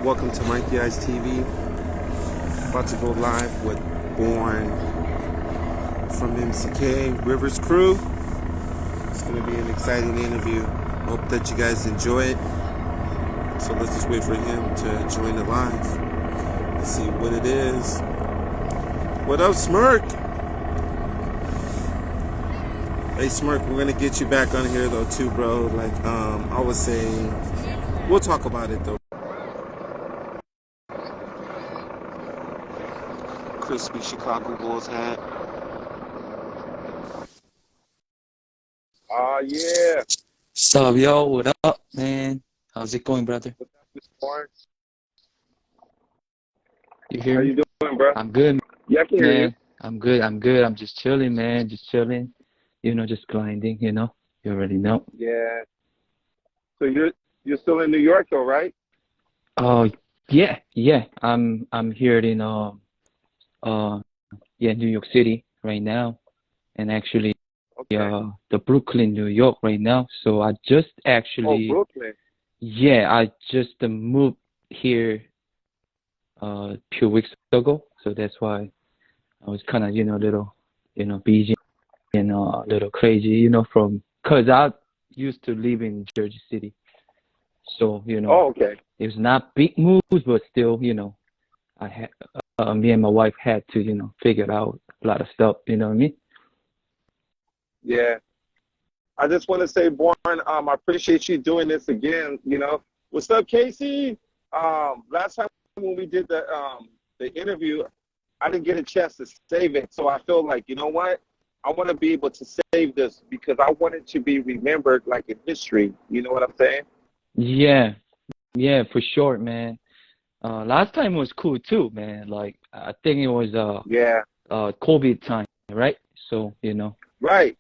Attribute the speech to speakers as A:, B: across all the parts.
A: Welcome to Mikey-Ice TV. About to go live with Born from MCK Rivers Crew. It's going to be an exciting interview. Hope that you guys enjoy it. So let's just wait for him to join the live. Let's see what it is. What up, Smirk? Hey, Smirk, we're going to get you back on here, though, too, bro. Like I was saying, we'll talk about it, though. Crispy Chicago Bulls hat.
B: Yeah.
C: What's up, yo? What up, man? How's it going, brother?
B: What's up, Mr. Barnes?
C: You hear
B: How
C: me?
B: you doing, bro?
C: I'm good,
B: Yeah, I can hear you.
C: man. I'm good. I'm just chilling, man. Just chilling. You know, just grinding, you know? You already know.
B: Yeah. So you're still in New York, though, right?
C: Oh, yeah. I'm here in New York City right now, and actually
B: Okay.
C: the Brooklyn, New York right now. So I just
B: Oh,
C: actually
B: Brooklyn.
C: I just moved here a few weeks ago. So that's why I was kind of, little, busy and a little crazy, cause I used to live in Jersey City. So,
B: Oh, okay.
C: it was not big moves, but still, I had, me and my wife had to, figure out a lot of stuff, you know what I mean?
B: Yeah. I just want to say, Born, I appreciate you doing this again, What's up, Casey? Last time when we did the interview, I didn't get a chance to save it. So I feel like, you know what? I want to be able to save this because I want it to be remembered like in history. You know what I'm saying?
C: Yeah, for sure, man. Last time was cool too, man. Like, I think it was,
B: Yeah.
C: COVID time, right? So,
B: Right.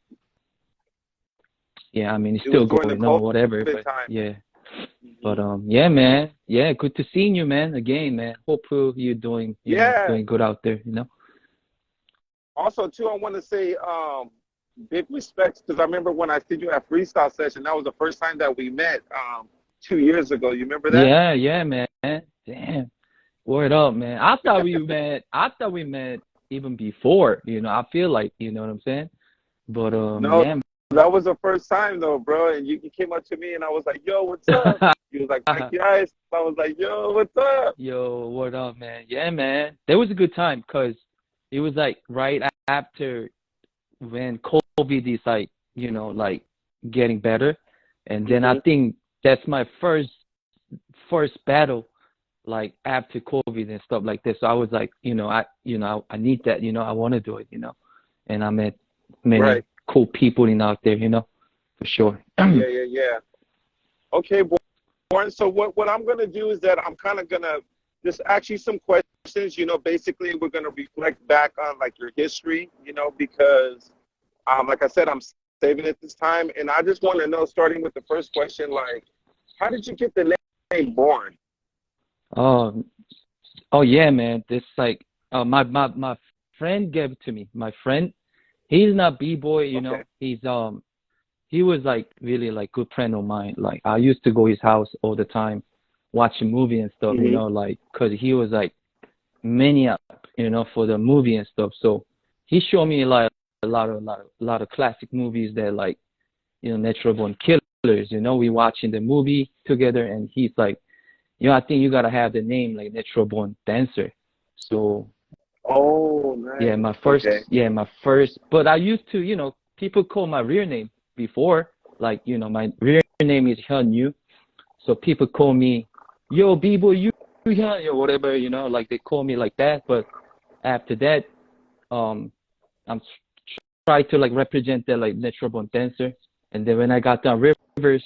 C: yeah, I mean, it's
B: It was
C: still
B: during the
C: going on, whatever,
B: COVID
C: but
B: time.
C: yeah. But yeah, man. Yeah, good to see you, man. Again, man. Hope you're doing,
B: Yeah.
C: doing good out there,
B: Also, too, I want to say big respects because I remember when I seen you at Freestyle Session, that was the first time that we met 2 years ago. You remember that?
C: Yeah, man. Damn. Word up, man. I thought we met even before, I feel like, you know what I'm saying? But
B: No,
C: yeah.
B: that was the first time, though, bro. And you came up to me, and I was like, yo, what's up? You was like, Mikey-Ice. I was like, yo, what's up?
C: Yo, what up, man? Yeah, man. That was a good time because it was like right after when COVID is like, like getting better. And then I think that's my first battle, like after COVID and stuff like this. So I was like, I need that, I want to do it, and I met many
B: Right.
C: cool people out there, for sure.
B: Yeah. Okay, Born. So what I'm going to do is that I'm kind of going to just ask you some questions. Basically, we're going to reflect back on, like, your history, because, like I said, I'm saving it this time. And I just want to know, starting with the first question, like, how did you get the name Born?
C: Oh yeah, man. This like my friend gave it to me. My friend, he's not b-boy,
B: Okay.
C: He was like really like good friend of mine. Like I used to go his house all the time, watching movie and stuff, like cause he was like maniac, for the movie and stuff. So he showed me like a lot of classic movies that like, Natural Born Killers. We watching the movie together, and he's like, I think you gotta have the name like Natural Born Dancer. So
B: Oh, nice.
C: yeah, my first. But I used to, people call my real name before, like, my real name is Hyun. So people call me, yo, B-boy, you Hyun, or whatever, like they call me like that. But after that, I'm trying to like represent that like Natural Born Dancer. And then when I got down Rivers,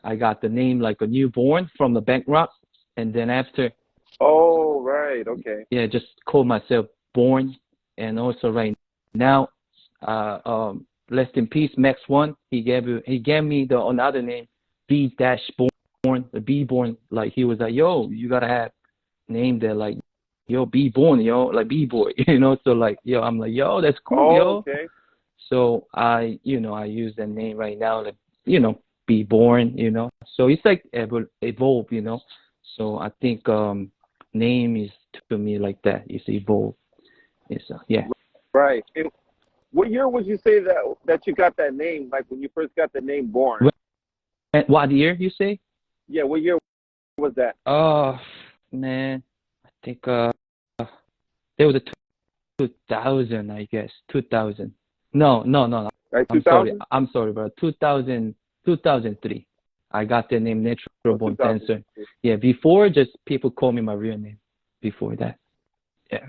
C: I got the name like a newborn from the Bankrock. And then after,
B: Oh, right. Okay.
C: yeah, just call myself Born. And also right now, rest in peace, Max One. He gave me the another name, B dash Born, the B Born. Like he was like, yo, you gotta have name that like, yo, B Born, yo, like B boy, So like, yo, I'm like, yo, that's cool,
B: Oh,
C: yo.
B: okay.
C: So I use that name right now, like, be born, you know. So it's like evolve, you know. So I think name is to me like that. It's evolve. It's yeah.
B: Right. And what year would you say that you got that name? Like when you first got the name Born?
C: What year you say?
B: Yeah. What year was that?
C: Oh man, I think there was a 2000, I guess. 2000. No, no, no, no.
B: Like
C: I'm sorry.
B: 2000?
C: I'm sorry, bro. 2000, 2003. I got the name Natural
B: Oh,
C: Born
B: 2000.
C: Dancer. Yeah, before just people call me my real name. Before that. Yeah.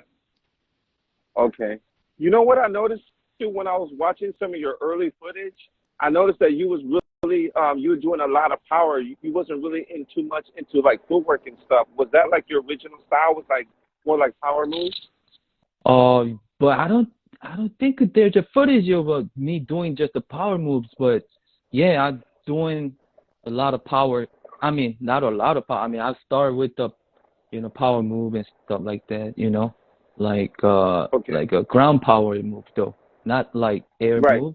B: Okay. You know what I noticed too when I was watching some of your early footage? I noticed that you was really you were doing a lot of power. You wasn't really in too much into like footwork and stuff. Was that like your original style? Was like more like power moves?
C: But I don't think there's a footage of me doing just the power moves, but yeah, I'm doing a lot of power. I mean, not a lot of power. I mean, I start with the power move and stuff like that,
B: Okay.
C: like a ground power move though, not like air
B: Right.
C: move.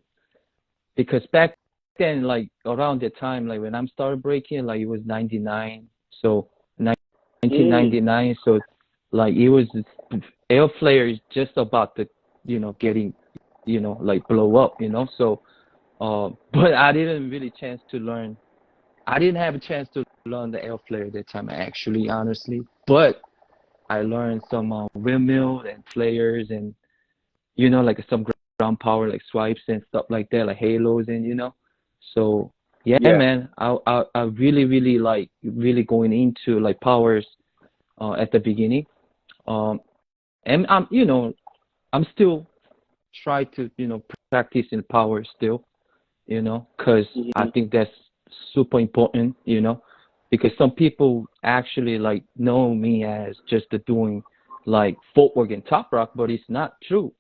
C: Because back then, like around the time, like when I'm started breaking, like it was 99, so
B: Mm.
C: 1999, so like it was air flare is just about to, getting, like blow up, so but I didn't really chance to learn. I didn't have a chance to learn the air flare at that time, actually, honestly. But I learned some windmill and flares and like some ground power like swipes and stuff like that, like halos and So yeah,
B: Yeah.
C: man, I really really like really going into like powers at the beginning. Um, and I'm still try to practice in power still, because I
B: Hmm.
C: think that's super important, because some people actually like know me as just doing like footwork and top rock, but it's not true,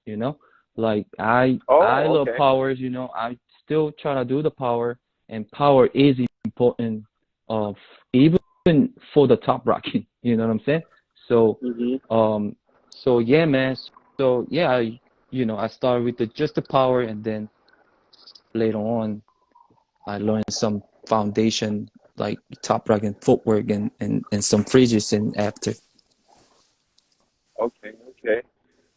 C: Like I
B: Oh,
C: love
B: okay.
C: powers, I still try to do the power, and power is important, of even for the top rocking, you know what I'm saying? So,
B: Hmm.
C: um, so yeah, man. So yeah, I started with just the power, and then later on I learned some foundation like top rack and footwork and some freezes and after. Of
B: Okay. Okay.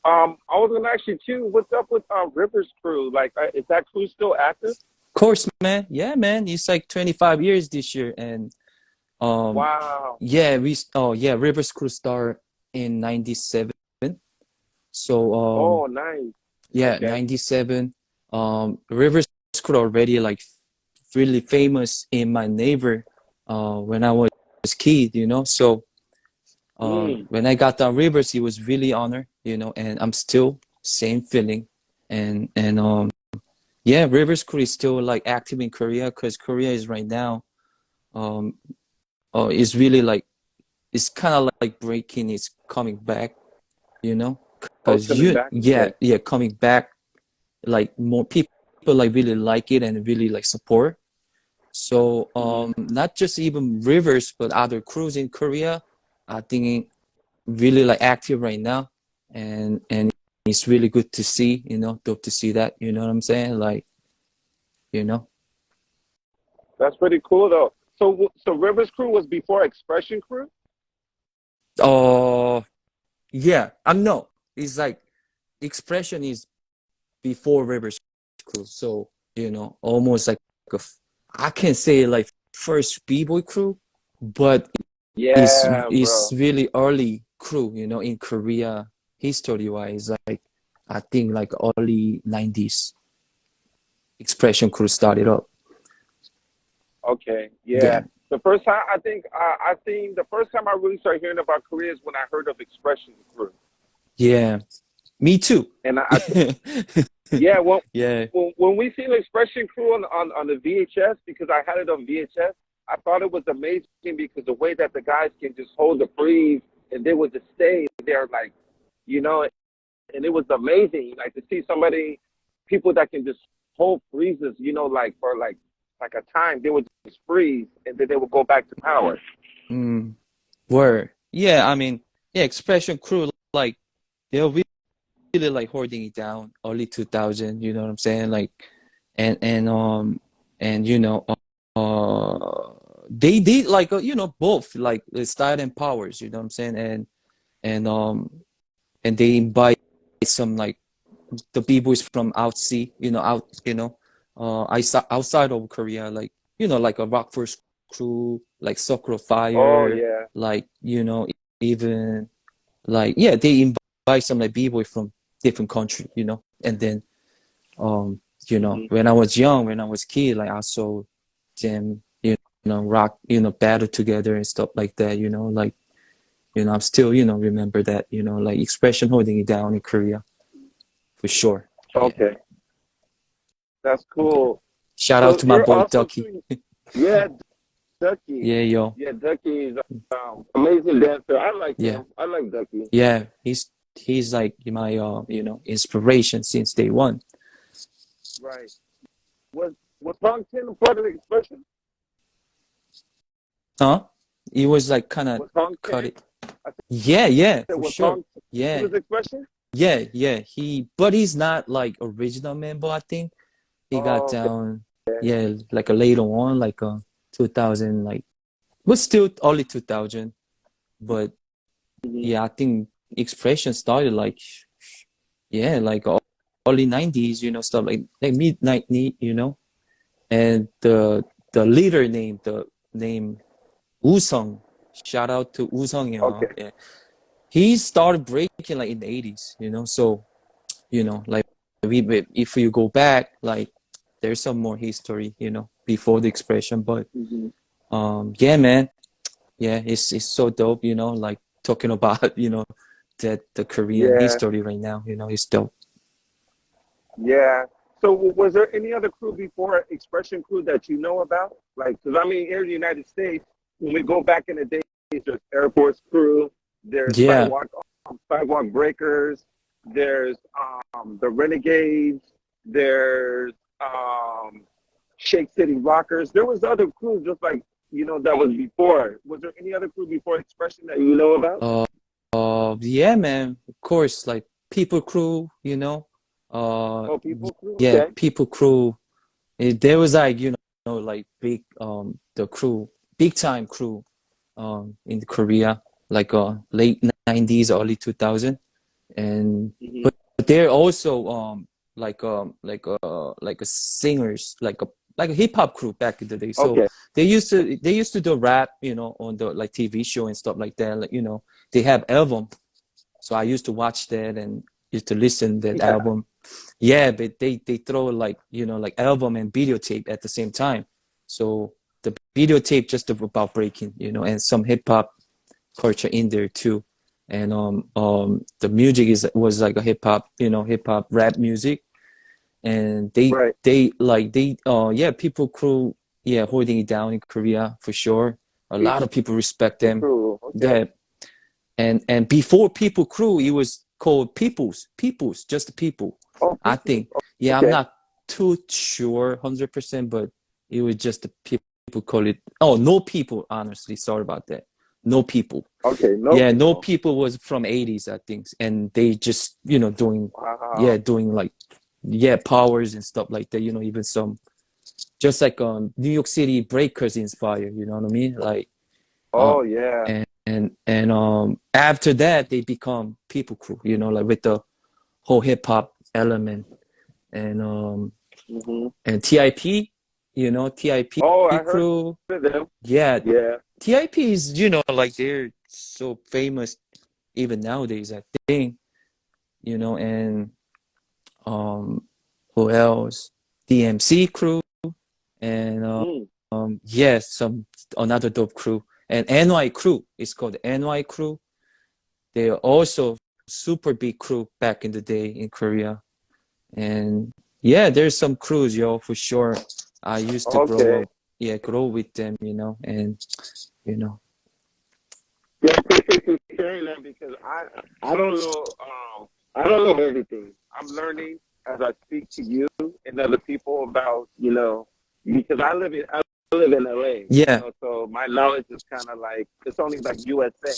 B: I was gonna ask you too. What's up with Rivers Crew? Like, is that crew still active?
C: course, man. Yeah, man. It's like 25 years this year, and um,
B: Wow.
C: yeah, Rivers Crew start in '97. So
B: Oh, nice.
C: yeah,
B: Okay.
C: '97. Rivers Crew already like really famous in my neighbor when I was kid, So
B: Mm.
C: when I got down Rivers, it was really honor, and I'm still same feeling, and yeah, Rivers Crew is still like active in Korea because Korea is right now um is really like it's kind of like breaking, it's coming back,
B: Oh, it's
C: because
B: coming back. Okay.
C: yeah, coming back, like more people like really like it and really like support. So
B: Hmm.
C: not just even Rivers, but other crews in Korea, I think really like active right now, and it's really good to see, dope to see that, you know what I'm saying? Like, you know.
B: That's pretty cool though. So Rivers Crew was before Expression Crew.
C: Oh, yeah. No, it's like expression is before Rivers crew. So, almost like a, I can say like first B-boy crew, but it's
B: Yeah,
C: it's
B: bro.
C: really early crew, in Korea history wise. Like I think like early 90s expression crew started up.
B: Okay. Yeah.
C: Yeah.
B: The first time I think the first time I really started hearing about Korea is when I heard of Expression Crew,
C: Yeah. Me too.
B: and yeah,
C: Yeah.
B: when we seen Expression Crew on the VHS, because I had it on VHS, I thought it was amazing because the way that the guys can just hold the freeze and they would just stay there, like, you know, and it was amazing, like to see people that can just hold freezes, like for like a time, they would just freeze and then they would go back to power.
C: Mm. Word. Yeah, I mean, yeah, expression crew like they're really like holding it down early 2000, you know what I'm saying? Like and and um and they did like you know, both like style and powers, you know what I'm saying, and and they invite some like the b-boys from outside of Korea, like you know, like a Rock First Crew, like Soccer
B: Oh
C: Fire,
B: yeah.
C: like you know, even like yeah, they invite some like b-boy from different country, you know, and then you know,
B: Hmm.
C: when I was young, when I was kid, like I saw them, you know, rock, you know, battle together and stuff like that, you know, like you know, I'm still, you know, remember that, you know, like Expression holding it down in Korea for sure. Yeah.
B: Okay, that's
C: Yeah.
B: cool.
C: Shout out
B: So
C: to my
B: you're
C: boy
B: also
C: Ducky.
B: too. Yeah, Ducky.
C: Yeah, yo.
B: Yeah, Ducky is amazing dancer. I like
C: Yeah.
B: him. I like Ducky.
C: Yeah. He's like my you know, inspiration since day one.
B: Right. Was Song 10 a part of the expression?
C: Huh? He was like kind of
B: Was Song
C: cut
B: 10?
C: it.
B: I
C: Yeah, yeah,
B: said
C: for
B: was
C: sure.
B: Song 10
C: Yeah.
B: was expression?
C: Yeah, yeah. But he's not like original member, I think. He got
B: Oh,
C: down, yeah, like a later on, like 2000, like, but still early 2000. But
B: okay.
C: yeah, I think Expression started like, yeah, like early 90s, you know, stuff like mid 90s, you know. And the leader name, the name Usung, shout out to Usung,
B: Okay.
C: yeah. He started breaking like in the 80s, you know. So, you know, like if you go back, like there's some more history, you know, before the Expression. But
B: Hmm.
C: yeah, man, yeah, it's so dope, you know, like talking about, you know, that the Korean
B: Yeah.
C: history right now, you know, it's dope.
B: Yeah. So was there any other crew before Expression Crew that you know about? Like, because I mean, here in the United States, when we go back in the days, there's Air Force Crew, there's
C: Yeah,
B: Sidewalk Breakers, there's the Renegades, there's Shake City Rockers. There was other crews just like that was before. Was there any other crew before Expression that you know about?
C: uh, yeah, man, of course, like People Crew, you know,
B: Oh, People Crew.
C: yeah,
B: Okay.
C: People Crew. There was like, you know, like big, the crew, big time crew, in Korea, like late 90s, early 2000. And
B: Hmm.
C: but they're also like a singers, like a hip hop crew back in the day. So
B: Okay.
C: they used to do rap, you know, on the like TV show and stuff like that. Like, you know, they have album. So I used to watch that and used to listen that
B: Yeah.
C: album. Yeah, but they throw like, you know, like album and videotape at the same time. So the videotape just about breaking, you know, and some hip hop culture in there too. And the music was like a hip hop, you know, hip hop rap music. And
B: Right.
C: yeah, People Crew, yeah, holding it down in Korea for sure. A lot of people respect
B: People
C: them.
B: Crew. Okay.
C: Yeah. And before People Crew, it was called People's, just the People.
B: Oh,
C: I
B: People.
C: think. Yeah, I'm
B: Okay.
C: not too sure 100%, but it was just the people call it. Oh, No People, honestly. Sorry about that. No People.
B: Okay. No
C: Yeah, No
B: People.
C: People was from 80s, I think. And they just, you know,
B: Wow.
C: doing like, yeah, powers and stuff like that, you know, even some, just like New York City Breakers inspired, you know what I mean? Like, uh,
B: Oh yeah.
C: and after that they become People Crew, you know, like with the whole hip hop element and
B: Hmm.
C: and TIP, you know, TIP
B: Oh, I heard
C: Crew.
B: of them.
C: Yeah,
B: Yeah.
C: TIP is, you know, like they're so famous even nowadays, I think, you know. And um who else? DMC Crew and
B: Mm.
C: yeah, some another dope crew. And NY Crew, it's called NY Crew. They're also super big crew back in the day in Korea. And yeah, there's some crews, yo, for sure. I used to grow
B: Okay.
C: up, yeah, grow with them, you know, and you know,
B: Yeah, I appreciate you sharing that because I don't know I don't know everything. I'm learning as I speak to you and other people about because I live in LA,
C: yeah,
B: so my knowledge is kind of like it's only like USA.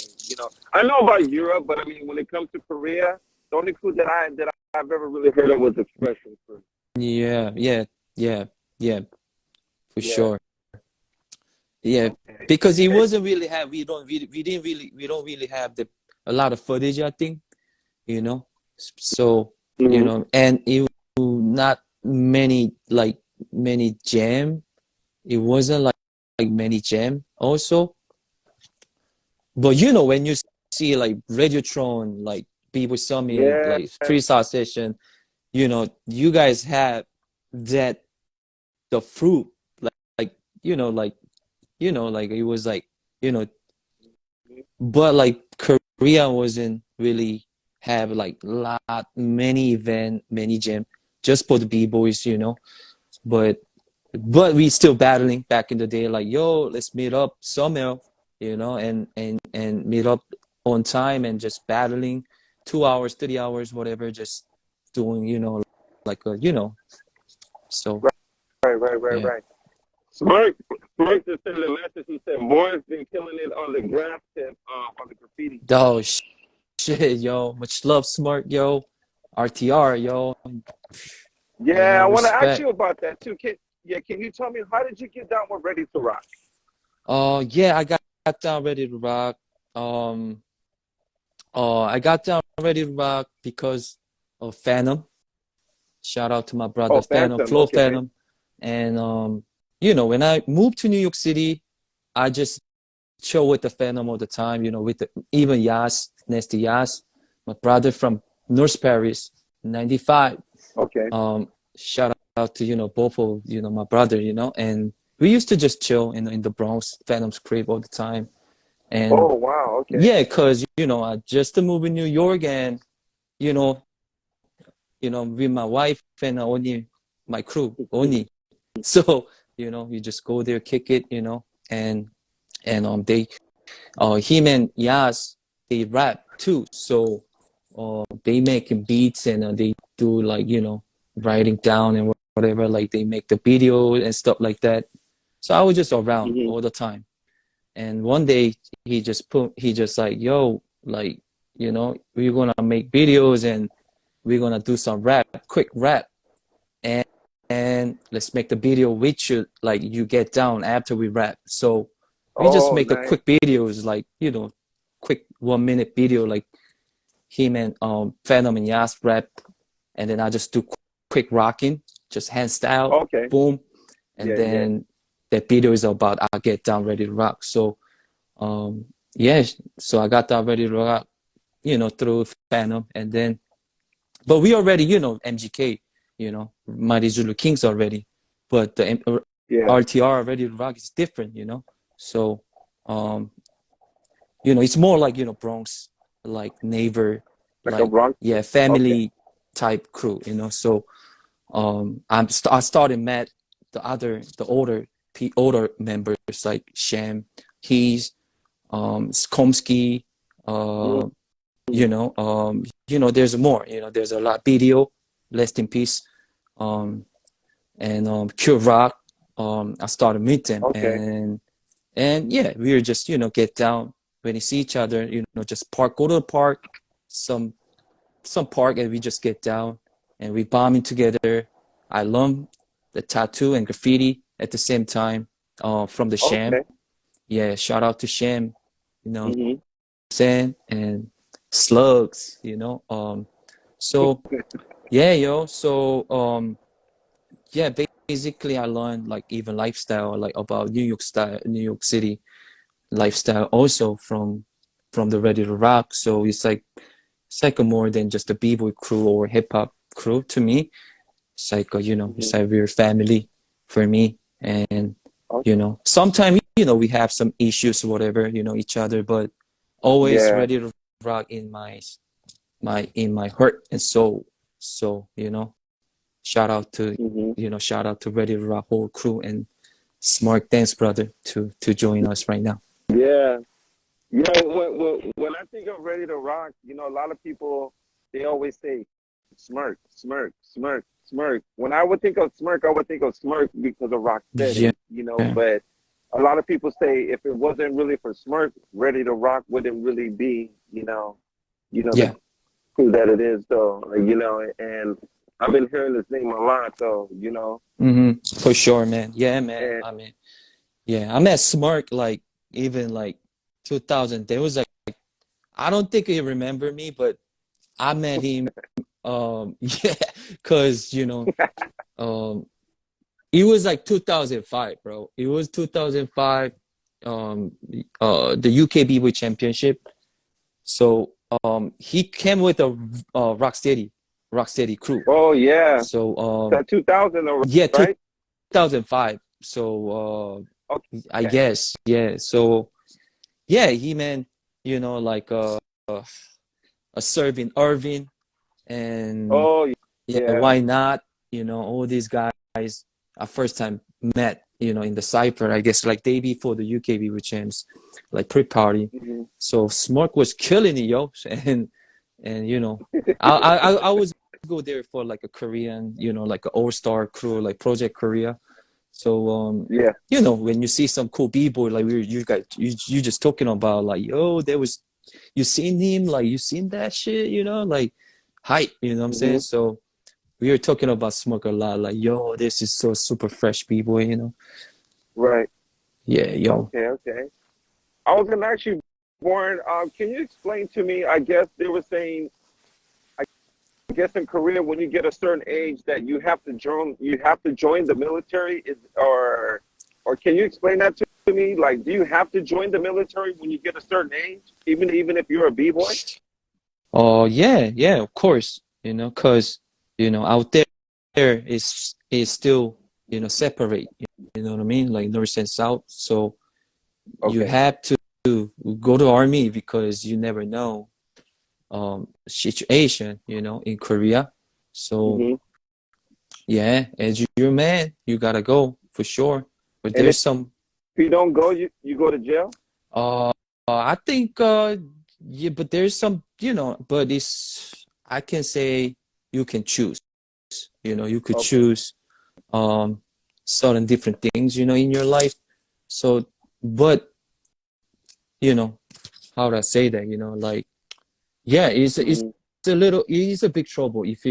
B: I know about Europe, but I mean when it comes to Korea, the only crew that I've ever really heard of was Expression Crew.
C: yeah, yeah, yeah, yeah, for
B: Yeah.
C: sure. Yeah,
B: Okay.
C: because he wasn't really have we don't really have a lot of footage, I think, you know. So, you
B: Hmm.
C: know, and it not many jam. It wasn't like many jam also. But you know, when you see like Radiotron, like People Summit,
B: Yeah.
C: like Freestyle Session, you know, you guys have that the fruit, like you know, like like it was like, you know, but like Korea wasn't really have like many event, many jam just for the b-boys, you know. But we still battling back in the day, like, yo, let's meet up somewhere, you know, and meet up on time and just battling 2 hours, 3 hours, whatever, just doing, you know, like you know. So yeah.
B: Right. Smirk just sent a message. He said, "Boy's been killing it on the graph tip, on the graffiti."
C: Oh shit, yo, much love, Smart, yo, RTR, yo, you
B: Yeah,
C: know,
B: I want to ask
C: respect.
B: you about that too. Can you tell me how did you get down with Ready to Rock?
C: Yeah, got down ready to rock. Um, I got down ready to rock because of Phantom. Shout out to my brother
B: Oh,
C: Phantom,
B: Phantom.
C: Flow
B: Okay.
C: Phantom. And you know, when I moved to New York City, I just chill with the Phantom all the time, you know, with even Yas, Nasty Yas, my brother from North Paris, 95.
B: Okay.
C: Shout out to, you know, both of, you know, my brother, you know, and we used to just chill in the Bronx, Phantom's crib all the time. And
B: Oh, wow. Okay.
C: yeah, cause you know, I just moved in New York and, you know, with my wife and only my crew, only. So, you know, you just go there, kick it, you know, and they him and Yas, they rap too. So they making beats and they do like, you know, writing down and whatever, like they make the video and stuff like that. So I was just around
B: Hmm.
C: all the time. And one day he just like, yo, like, you know, we're gonna make videos and we're gonna do some quick rap, and let's make the video with you, like you get down after we rap. So we just
B: Oh,
C: make the
B: nice.
C: quick videos, like, you know, quick 1 minute video, like him and Phantom and Yas rap, and then I just do quick rocking, just hand style,
B: Okay.
C: boom, and
B: Yeah.
C: then that video is about I get down ready to rock. So yeah, so I got down ready to rock, you know, through Phantom, and then but we already, you know, MGK, you know, Mighty Zulu Kings already, but the
B: Yeah.
C: RTR Ready to Rock is different, you know. So, um, you know, it's more like, you know, Bronx, like neighbor,
B: Like a
C: like,
B: Bronx.
C: yeah,
B: Okay.
C: family type crew, you know. So, I started met the older members like Sham, He's, Skomsky, uh, you know, there's more, you know, there's a lot. BDO, rest in peace. Um, and Cure Rock. I started meet them,
B: Okay.
C: and yeah, we were just, you know, get down when you see each other, you know, just go to the park, some park, and we just get down and we bombing together. I love the tattoo and graffiti at the same time. From the Sham,
B: Okay.
C: yeah, shout out to Sham, you know,
B: Hmm.
C: saying, and Slugs, you know. So yeah, yo. So yeah, basically I learned like even lifestyle, like about New York City lifestyle also from the Ready to Rock. So it's like a more than just a b-boy crew or hip hop crew to me. It's like you know,
B: Hmm.
C: it's like we're family for me, and you
B: Okay.
C: know, sometimes you know we have some issues, whatever, you know, each other, but always
B: Yeah.
C: Ready to Rock in my heart and soul. So you know, shout out to
B: Hmm.
C: shout out to Ready to Rock whole crew and Smart. Thanks, brother, to join us right now.
B: Yeah. When I think of Ready to Rock, a lot of people, they always say Smirk, Smirk, Smirk, Smirk. When I would think of Smirk, I would think of Smirk because of Rock
C: Yeah,
B: Steady, but a lot of people say if it wasn't really for Smirk, Ready to Rock wouldn't really be, the
C: yeah.
B: crew that it is though. And I've been hearing this name a lot though,
C: For sure, man. Yeah, man.
B: and
C: I mean, Yeah, I met Smart like even like 2000. There was like I don't think he remembered me, but I met him. Yeah, cause um, it was like 2005, bro. It was 2005. The UK B-Boy Championship. So he came with a Rocksteady crew.
B: Oh yeah,
C: So
B: that 2000,
C: yeah,
B: right?
C: 2005. So I
B: Okay.
C: guess yeah. So yeah, he meant like a serving Irving and
B: Oh
C: yeah,
B: yeah.
C: why not? All these guys I first time met, in the Cypher, I guess like day before the UKB with champs, like pre-party.
B: Hmm.
C: So Smoke was killing it, yo. And I always go there for like a Korean, like an all-star crew, like Project Korea. So
B: Yeah.
C: when you see some cool b-boy, like you just talking about like, yo, there was you seen him, like you seen that shit, like hype, you know what I'm saying?
B: Hmm.
C: So we were talking about Smoke a lot, like, yo, this is so super fresh b-boy.
B: Right.
C: Yeah, yo.
B: Okay. Okay. I was gonna ask you, Warren. Can you explain to me? I guess they were saying, I guess in Korea, when you get a certain age, that you have to join the military. Or can you explain that to me? Like, do you have to join the military when you get a certain age, even if you're a b-boy?
C: Oh yeah, of course, cause out there is still separate, you know what I mean, like north and south. So you
B: Okay.
C: have to go to army because you never know situation, in Korea. So
B: Hmm.
C: yeah, as you're a man, you gotta go for sure. But
B: And if
C: there's some
B: you don't go, you go to jail.
C: uh I think yeah, but there's some, but it's I can say you can choose. You could
B: Okay.
C: choose um certain different things, in your life. So but you know, how do I say that? Like yeah, it's
B: Hmm.
C: it's a big trouble if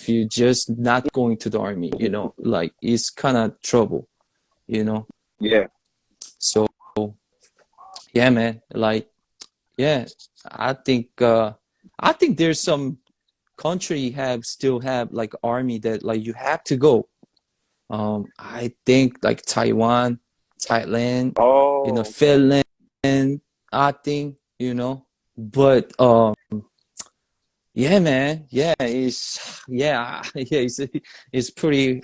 C: you just not going to the army, like it's kind of trouble, you know.
B: Yeah.
C: So yeah, man, like yeah, I think I think there's some country still have like army that like you have to go. I think like Taiwan, Thailand,
B: Oh, okay.
C: Finland, I think, but yeah, man, yeah, it's yeah, yeah, it's pretty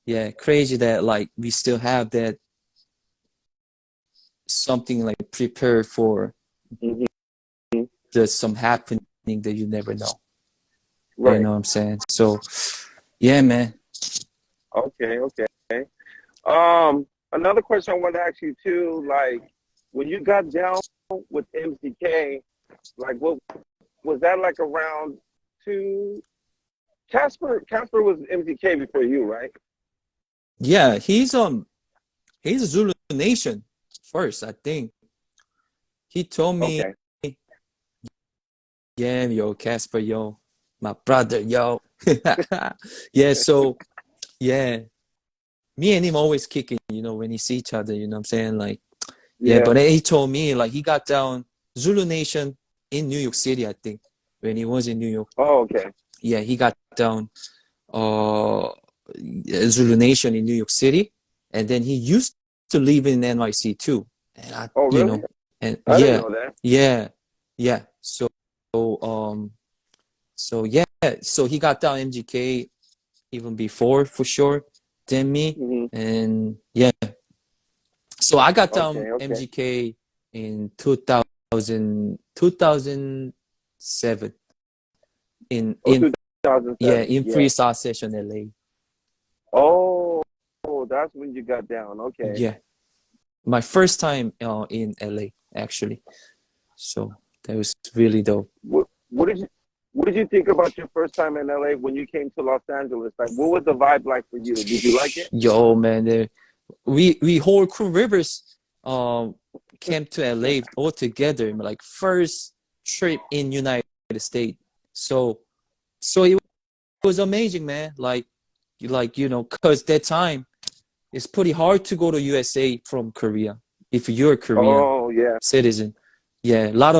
C: yeah, crazy that like we still have that something like prepared for
B: Hmm.
C: there's some happening that you never know. You
B: Right.
C: know what I'm saying? So yeah, man.
B: Okay. Okay. Another question I wanted to ask you too, like when you got down with MCK, like what was that like around two? Casper was MCK before you, right?
C: Yeah, he's a Zulu Nation first, I think. He told me,
B: Okay.
C: yeah, yo, Casper, yo, my brother, yo. Yeah, so yeah, me and him always kicking, when he see each other, you know what I'm saying? Like, yeah,
B: Yeah.
C: but he told me like he got down Zulu Nation in New York City, I think, when he was in New York.
B: Oh, okay.
C: Yeah, he got down uh Zulu Nation in New York City, and then he used to live in NYC too. And
B: Oh, really?
C: and
B: I didn't
C: yeah,
B: know that.
C: yeah, yeah. Um, so yeah, so he got down MGK even before for sure than me,
B: Hmm.
C: and yeah, so I got down
B: Okay. Okay.
C: MGK in 2007
B: Oh,
C: in yeah
B: 2007.
C: in
B: Yeah.
C: Freestyle Session LA.
B: Oh, that's when you got down. Okay.
C: Yeah, my first time in LA actually. So that was really dope.
B: What did you think about your first time in LA when you came to Los Angeles? Like, what was the vibe like for you? Did you like it?
C: Yo, man, we whole crew Rivers um came to LA all together, like first trip in United States. So it was amazing, man. Like cause that time
D: it's pretty hard to go to USA from Korea if you're a Korean
B: Oh, yeah.
D: citizen. Yeah, a lot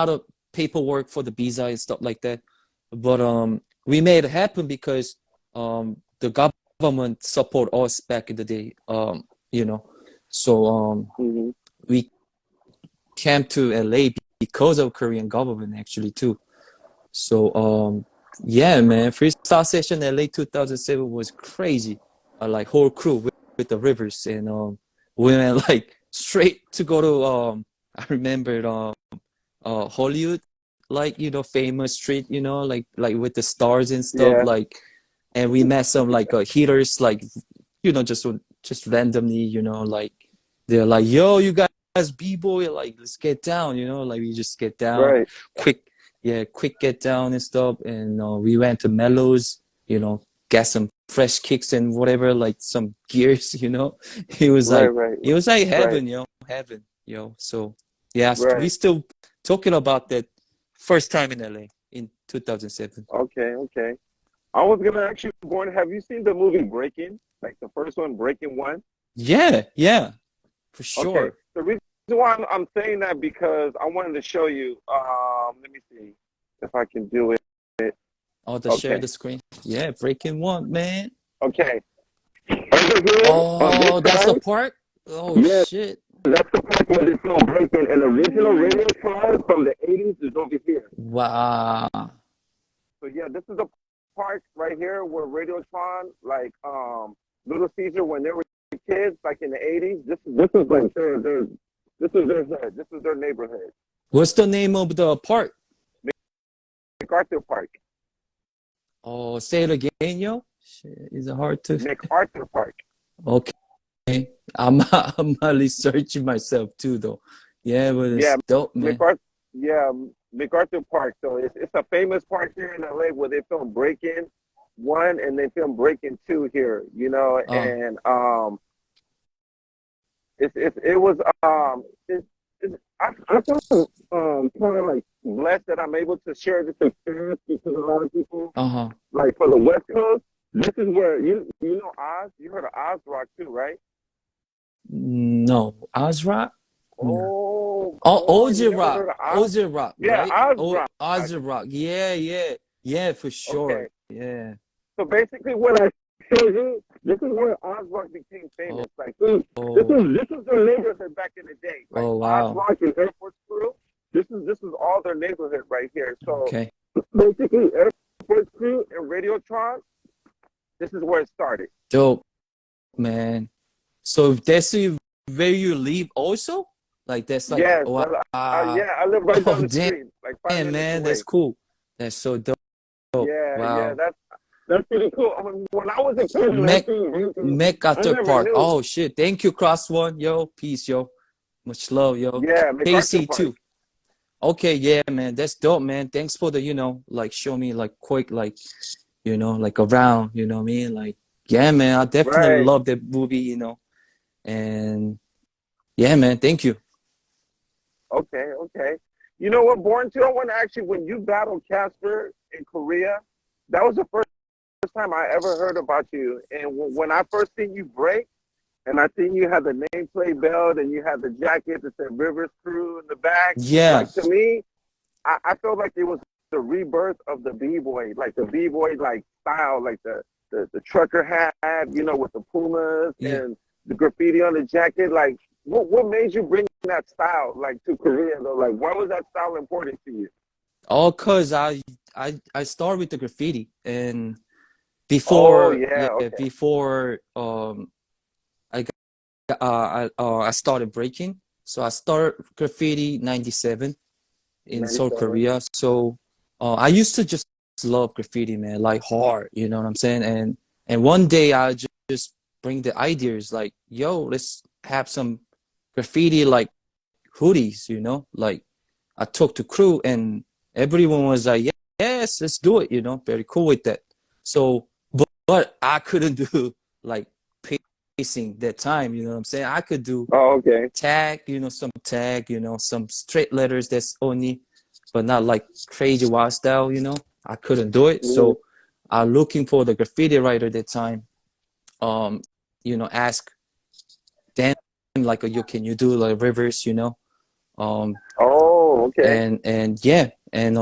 D: of paperwork for the visa and stuff like that. But we made it happen because the government support us back in the day. You know, so
B: Hmm.
D: we came to LA because of Korean government actually too. So yeah, man, freestyle session LA 2007 was crazy. Like whole crew with the rivers, and we went like straight to go to I remembered Hollywood, like famous street, like with the stars and stuff,
B: Yeah.
D: like, and we met some like hitters, like just randomly, like they're like, yo, you guys b-boy, like let's get down, like we just get down
B: Right.
D: quick. Yeah, quick get down and stuff, and we went to Mellows, get some fresh kicks and whatever, like some gears. It was
B: Right.
D: like
B: Right.
D: it was like
B: Right.
D: heaven, heaven, So yeah, we
B: Right.
D: still talking about that first time in LA in 2007.
B: Okay. Okay. I was gonna ask you, Born, have you seen the movie Breaking? Like the first one, Breaking One?
D: Yeah, for
B: Okay.
D: sure.
B: The reason why I'm saying that because I wanted to show you. Let me see if I can do it.
D: Oh, the share
B: Okay.
D: the screen. Yeah, Breaking One, man.
B: Okay. Over here on
D: Oh,
B: this
D: that's the
B: side,
D: part. Oh
B: yeah,
D: shit.
B: that's the part where they film Breaking. And the original radio trial from the 80s is over here.
D: Wow.
B: So yeah, this is the part right here where Radiotron, like Little Caesar, when they were kids, like in the 80s. This is like this is their hood. This is their neighborhood.
D: What's the name of the park?
B: MacArthur Park.
D: Oh, say it again, yo. Shit, is it hard to?
B: MacArthur Park.
D: Okay, I'm really searching myself too, though. Yeah, but it's
B: Yeah,
D: dope, man.
B: MacArthur. Yeah, MacArthur Park. So it's a famous park here in LA where they film Breaking One and they film Breaking Two here. And it was I feel kind of like blessed that I'm able to share this experience because a lot of people
D: Uh-huh.
B: like for the West Coast. This is where you know Oz. You heard of Oz Rock too, right?
D: No, Ozrock? No.
B: Oh,
D: Oh,
B: you never heard of Oz?
D: Ozrock,
B: Yeah,
D: right?
B: Oz
D: Oh,
B: Rock.
D: Ozrock. Yeah, for sure.
B: Okay.
D: Yeah.
B: So basically, what I showed you, this is where Oz Rock became famous.
D: Oh,
B: Like this is their neighborhood back in the day. Like
D: oh,
B: Oz
D: wow.
B: Rock and Air Force Crew. This is all their neighborhood right here. So
D: Okay.
B: basically, Air Force Crew and Radiotron. This is where it started.
D: Dope, man. So that's where you live also? Like that's like,
B: Yes,
D: wow.
B: yeah, I live right down the
D: damn,
B: street, like 5 minutes
D: man,
B: away.
D: that's cool. That's so dope.
B: Yeah,
D: Wow.
B: that's pretty cool. When I was a kid,
D: MacArthur
B: I never
D: Park.
B: knew.
D: Oh shit. Thank you, Cross One. Yo, peace, yo. Much love, yo.
B: Yeah, MacArthur
D: KC
B: Park.
D: too. Okay, yeah, man. That's dope, man. Thanks for the, like show me like quick, like, like around, you know what I mean? Like, yeah, man, I definitely
B: Right.
D: love that movie, and yeah, man, thank you.
B: Okay. You know what, Born too? I want to actually, when you battled Casper in Korea, that was the first time I ever heard about you. And when I first seen you break, and I think you had the nameplate belt and you had the jacket that said Rivers Crew in the back.
D: Yeah.
B: Like to me, I felt like it was the rebirth of the b-boy, like the b-boy like style, like the trucker hat, with the Pumas and the graffiti on the jacket. Like, what made you bring that style like to Korea though? Like, why was that style important to you?
D: Oh, cause I started with the graffiti, and before before I started breaking. So I started graffiti 97 in Seoul, Korea. So I used to just love graffiti, man, like hard, you know what I'm saying? And one day I just bring the ideas like, yo, let's have some graffiti like hoodies, like I talked to crew and everyone was like, yes, let's do it, very cool with that. So, but I couldn't do like pacing that time, you know what I'm saying? I could do tag, some tag, some straight letters that's only, but not like crazy wild style, I couldn't do it. So I'm looking for the graffiti writer that time. ask them like, yo, can you do like rivers,
B: Oh, okay.
D: and yeah, and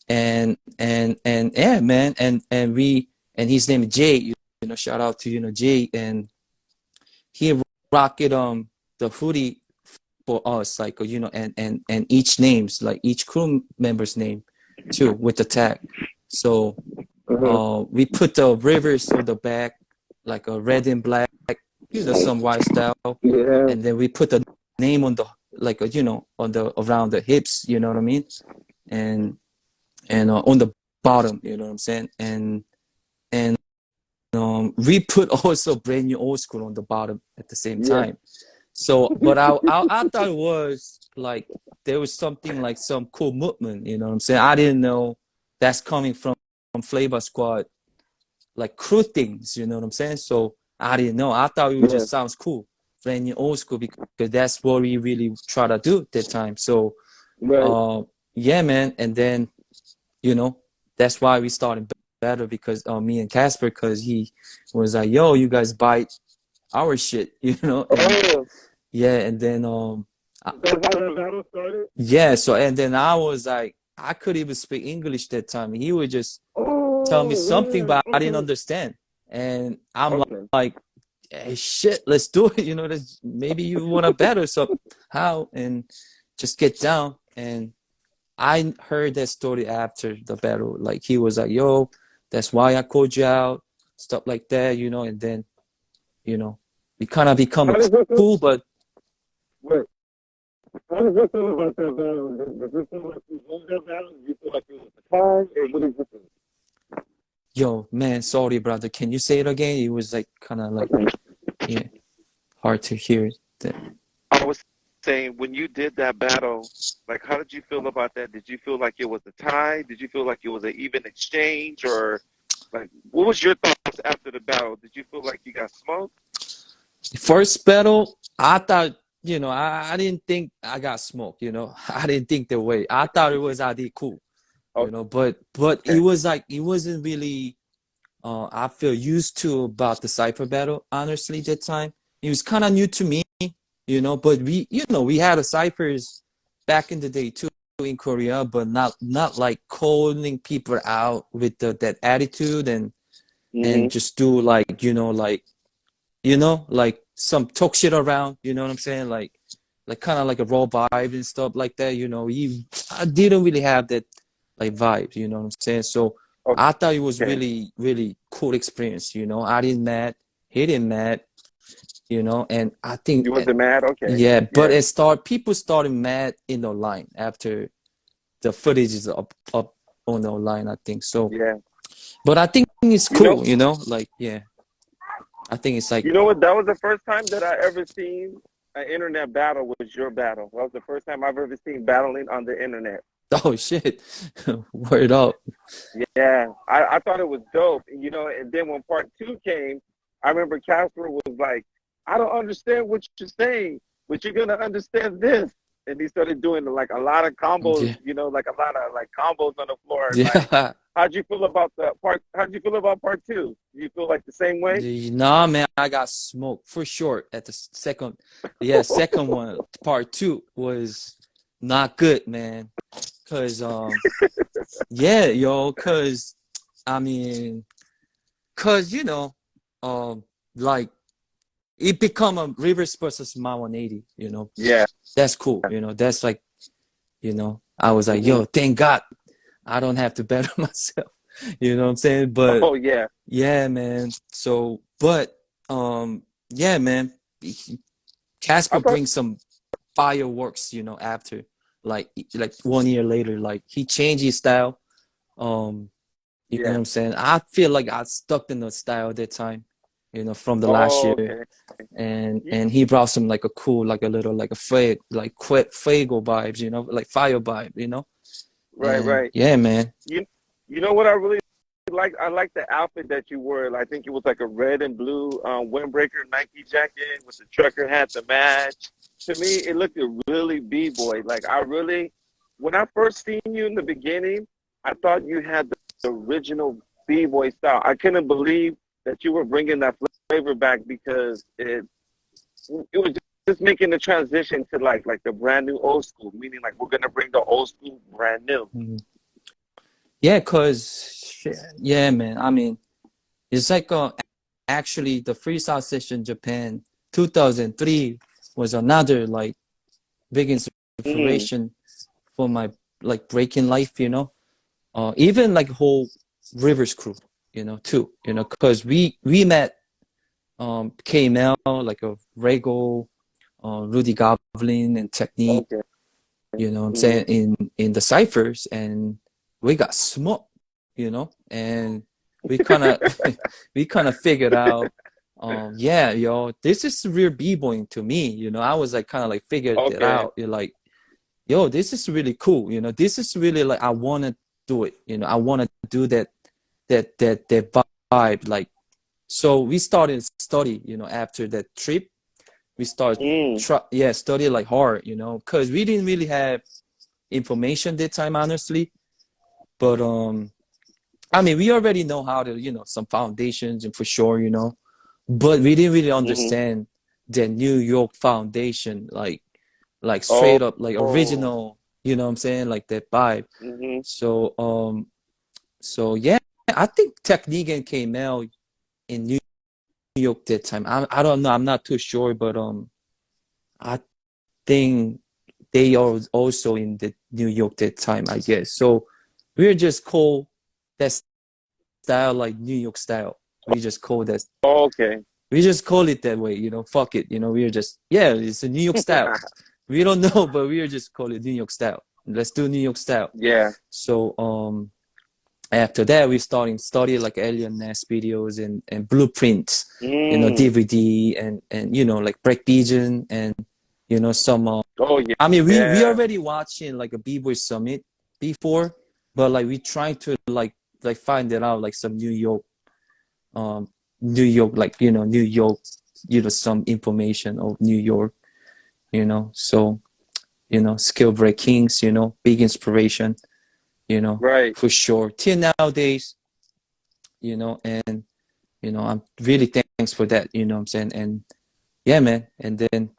D: yeah, man, and his name is Jay, shout out to Jay, and he rocket the hoodie for us, like, and each names, like each crew member's name too, with the tag. So we put the rivers on the back, like a red and black, some white style,
B: Yeah.
D: and then we put the name on the, like, on the around the hips, you know what I mean, and on the bottom, you know what I'm saying, and we put also brand new old school on the bottom at the same
B: Yeah.
D: time. So, but I thought it was like there was something like some cool movement, you know what I'm saying? I didn't know that's coming from Flavor Squad, like crew things, you know what I'm saying? So I didn't know. I thought it
B: Yeah.
D: just sounds cool, brand new old school, because that's what we really try to do at that time. So,
B: Right.
D: yeah, man. And then, that's why we started better, because me and Casper, because he was like, yo, you guys bite our shit, and
B: Oh,
D: yeah, and then
B: that's how the battle started?
D: yeah, so and then I was like, I couldn't even speak English that time. He would just tell me something,
B: Oh,
D: but I didn't
B: okay.
D: understand. And I'm
B: Okay.
D: like, hey, shit, let's do it. Maybe you want to better somehow and just get down. And I heard that story after the battle. Like, he was like, yo, that's why I called you out, stuff like that, and then, we kind of become
B: How
D: a
B: does this feel?
D: cool, but
B: Wait. How does this feel about that battle? Does this feel like you won that battle? Do you feel like it was the time? Or what is this?
D: yo, man, sorry, brother. Can you say it again? It was like kind of like,
B: Okay.
D: yeah, hard to hear.
B: I was saying, when you did that battle, like, how did you feel about that? Did you feel like it was a tie? Did you feel like it was an even exchange? Or, like, what was your thoughts after the battle? Did you feel like you got smoked?
D: First battle, I thought, I didn't think I got smoked, I didn't think that way. I thought it was I did cool, but it
B: Okay.
D: was like, it wasn't really, I feel used to about the Cypher battle, honestly, that time. It was kind of new to me, but we had a Cyphers back in the day too in Korea, but not like calling people out with that attitude and
B: Mm-hmm.
D: just do like, like some talk shit around, you know what I'm saying? Like kind of like a raw vibe and stuff like that, I didn't really have that like vibe, you know what I'm saying? So I thought it was
B: Okay.
D: really, really cool experience, I didn't mad, he didn't mad, and I think,
B: You wasn't mad? Okay.
D: yeah, but
B: Yeah.
D: people started mad in the line after the footage is up on the line, I think. So,
B: Yeah.
D: but I think it's
B: You know,
D: cool, like, yeah, I think it's like,
B: you know what? That was the first time that I ever seen an internet battle was your battle. That was the first time I've ever seen battling on the internet.
D: oh shit, word up.
B: Yeah, I thought it was dope. And then when part two came, I remember Casper was like, I don't understand what you're saying, but you're gonna understand this. And he started doing like a lot of combos,
D: Yeah,
B: like a lot of like combos on the floor. Like,
D: yeah.
B: how'd you feel about the part? How'd you feel about part two? Do you feel like the same way?
D: Nah, man, I got smoked for sure at the second. Yeah, second one, part two was not good, man. Cause yeah, yo, cause I mean, cause like it become a reverse versus my 180.
B: Yeah.
D: That's cool. That's like, I was like,
B: Hmm.
D: yo, thank God, I don't have to better myself. You know what I'm saying? But
B: Oh yeah.
D: yeah, man. So, but yeah, man.
B: I
D: Casper
B: thought.
D: brings some fireworks, after like 1 year later, like he changed his style. Um, you know what
B: Yeah.
D: I'm saying? I feel like I stuck in the style at that time, from the last
B: Oh,
D: year,
B: okay.
D: and
B: You,
D: and he brought some like a cool, like a little like a fuego vibes, like fire vibe.
B: right.
D: And
B: Right.
D: yeah, man.
B: You you know what I really like? I like the outfit that you wore. I think it was like a red and blue windbreaker Nike jacket with the trucker hat to match. To me, it looked really b-boy. Like, when I first seen you in the beginning, I thought you had the original b-boy style. I couldn't believe that you were bringing that flavor back because it was just making the transition to like the brand new old school, meaning like we're gonna bring the old school brand new.
D: Mhm. Yeah, cause yeah, man. I mean, it's like actually the freestyle session Japan 2003 was another like big
B: Mm,
D: inspiration for my like breaking life, even like whole Rivers crew, too, cause we met KML like a Rego, Rudy Goblin and Technique,
B: okay.
D: what I'm
B: Mm-hmm.
D: saying, in the ciphers, and we got smoked, and we kind of we kind of figured out, yeah, this is real b-boying to me, I was like kind of like figured it
B: Okay.
D: out. You're like, yo, this is really cool, this is really like I want to do it, I want to do that vibe, like. So we started study, after that trip. We started
B: Mm,
D: study like hard, because we didn't really have information that time, honestly. But I mean, we already know how to, some foundations and for sure, but we didn't really
B: mm-hmm.
D: understand the New York foundation, like straight
B: Oh,
D: up, like
B: oh.
D: original, what I'm saying, like that vibe.
B: Mm-hmm.
D: So yeah, I think Technique and KML in New York that time. I don't know. I'm not too sure, but I think they are also in the New York that time, I guess. So we're just call that style like New York style. We just call that.
B: Okay.
D: We just call it that way. Fuck it. We're just, yeah, it's a New York style. We don't know, but we're just call it New York style. Let's do New York style.
B: Yeah.
D: So after that we starting study like Alien Nest videos and blueprints,
B: Mm.
D: DVD and like Break Pigeon and some
B: Oh, yeah.
D: I mean we
B: Yeah.
D: already watching like a B-Boy Summit before, but like we trying to like find it out like some New York, like New York, some information of New York, so Skill Break Kings, big inspiration,
B: Right.
D: for sure till nowadays, and I'm really thanks for that, what I'm saying. And yeah, man, and then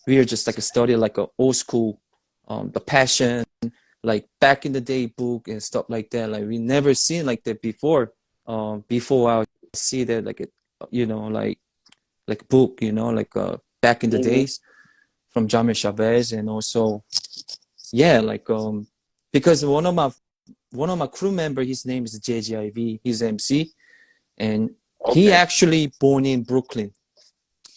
D: we are just like a study like a old school, the passion, like back in the day book and stuff like that, like we never seen like that before. Before I see that like a, like book, like back in the
B: Mm-hmm.
D: days from Jamil Chavez. And also yeah, like because one of my crew member, his name is JJIV, he's MC, and he
B: Okay.
D: actually born in Brooklyn,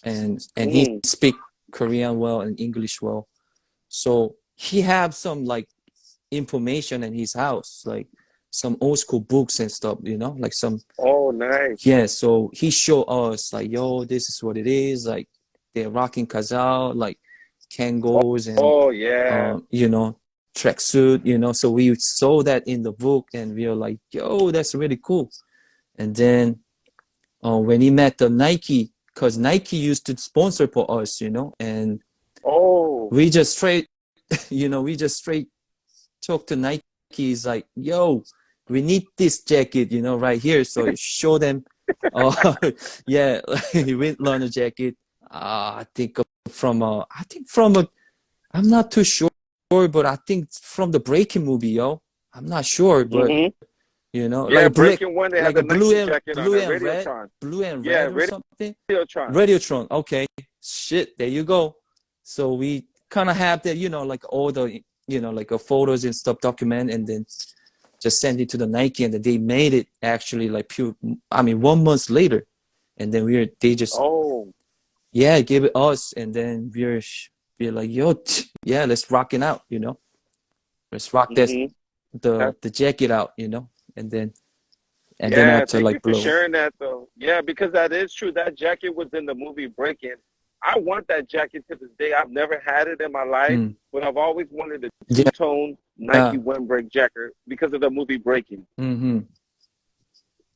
D: and he
B: Mm.
D: speak Korean well and English well. So he have some like information in his house, like some old school books and stuff, like some,
B: Oh, nice.
D: yeah. So he show us like, yo, this is what it is. Like they're rocking Kazal, like Kangos and
B: Oh, yeah.
D: tracksuit, So we saw that in the book and we were like, yo, that's really cool. And then when he met the Nike, because Nike used to sponsor for us, and
B: Oh.
D: we just straight, we just straight talk to Nike. He's like, yo, we need this jacket, right here. So show them, uh, yeah, windrunner jacket. I think from a, I'm not too sure, but I think from the Breaking movie, yo. I'm not sure, but
B: Mm-hmm.
D: like
B: Yeah,
D: a black,
B: Breaking One, they had
D: like
B: the
D: a
B: Nike jacket on
D: blue
B: there.
D: and red,
B: Radiotron.
D: blue and
B: Yeah,
D: red or something.
B: Radiotron.
D: Radiotron. Okay, shit. There you go. So we kind of have that, like all the, like photos and stuff document, and then just send it to the Nike, and then they made it actually like pure. I mean, 1 month later, and then they just,
B: Oh.
D: yeah, give it us, and then we're like, yo, yeah, let's rock it out, let's rock this
B: Mm-hmm.
D: the jacket out, and then
B: Yeah,
D: after
B: thank you
D: like
B: for
D: blow.
B: sharing that though. Yeah, because that is true. That jacket was in the movie Breaking. I want that jacket to this day. I've never had it in my life,
D: Mm.
B: but I've always wanted a
D: Yeah.
B: two-tone Nike windbreak jacket because of the movie Breaking.
D: Mm-hmm.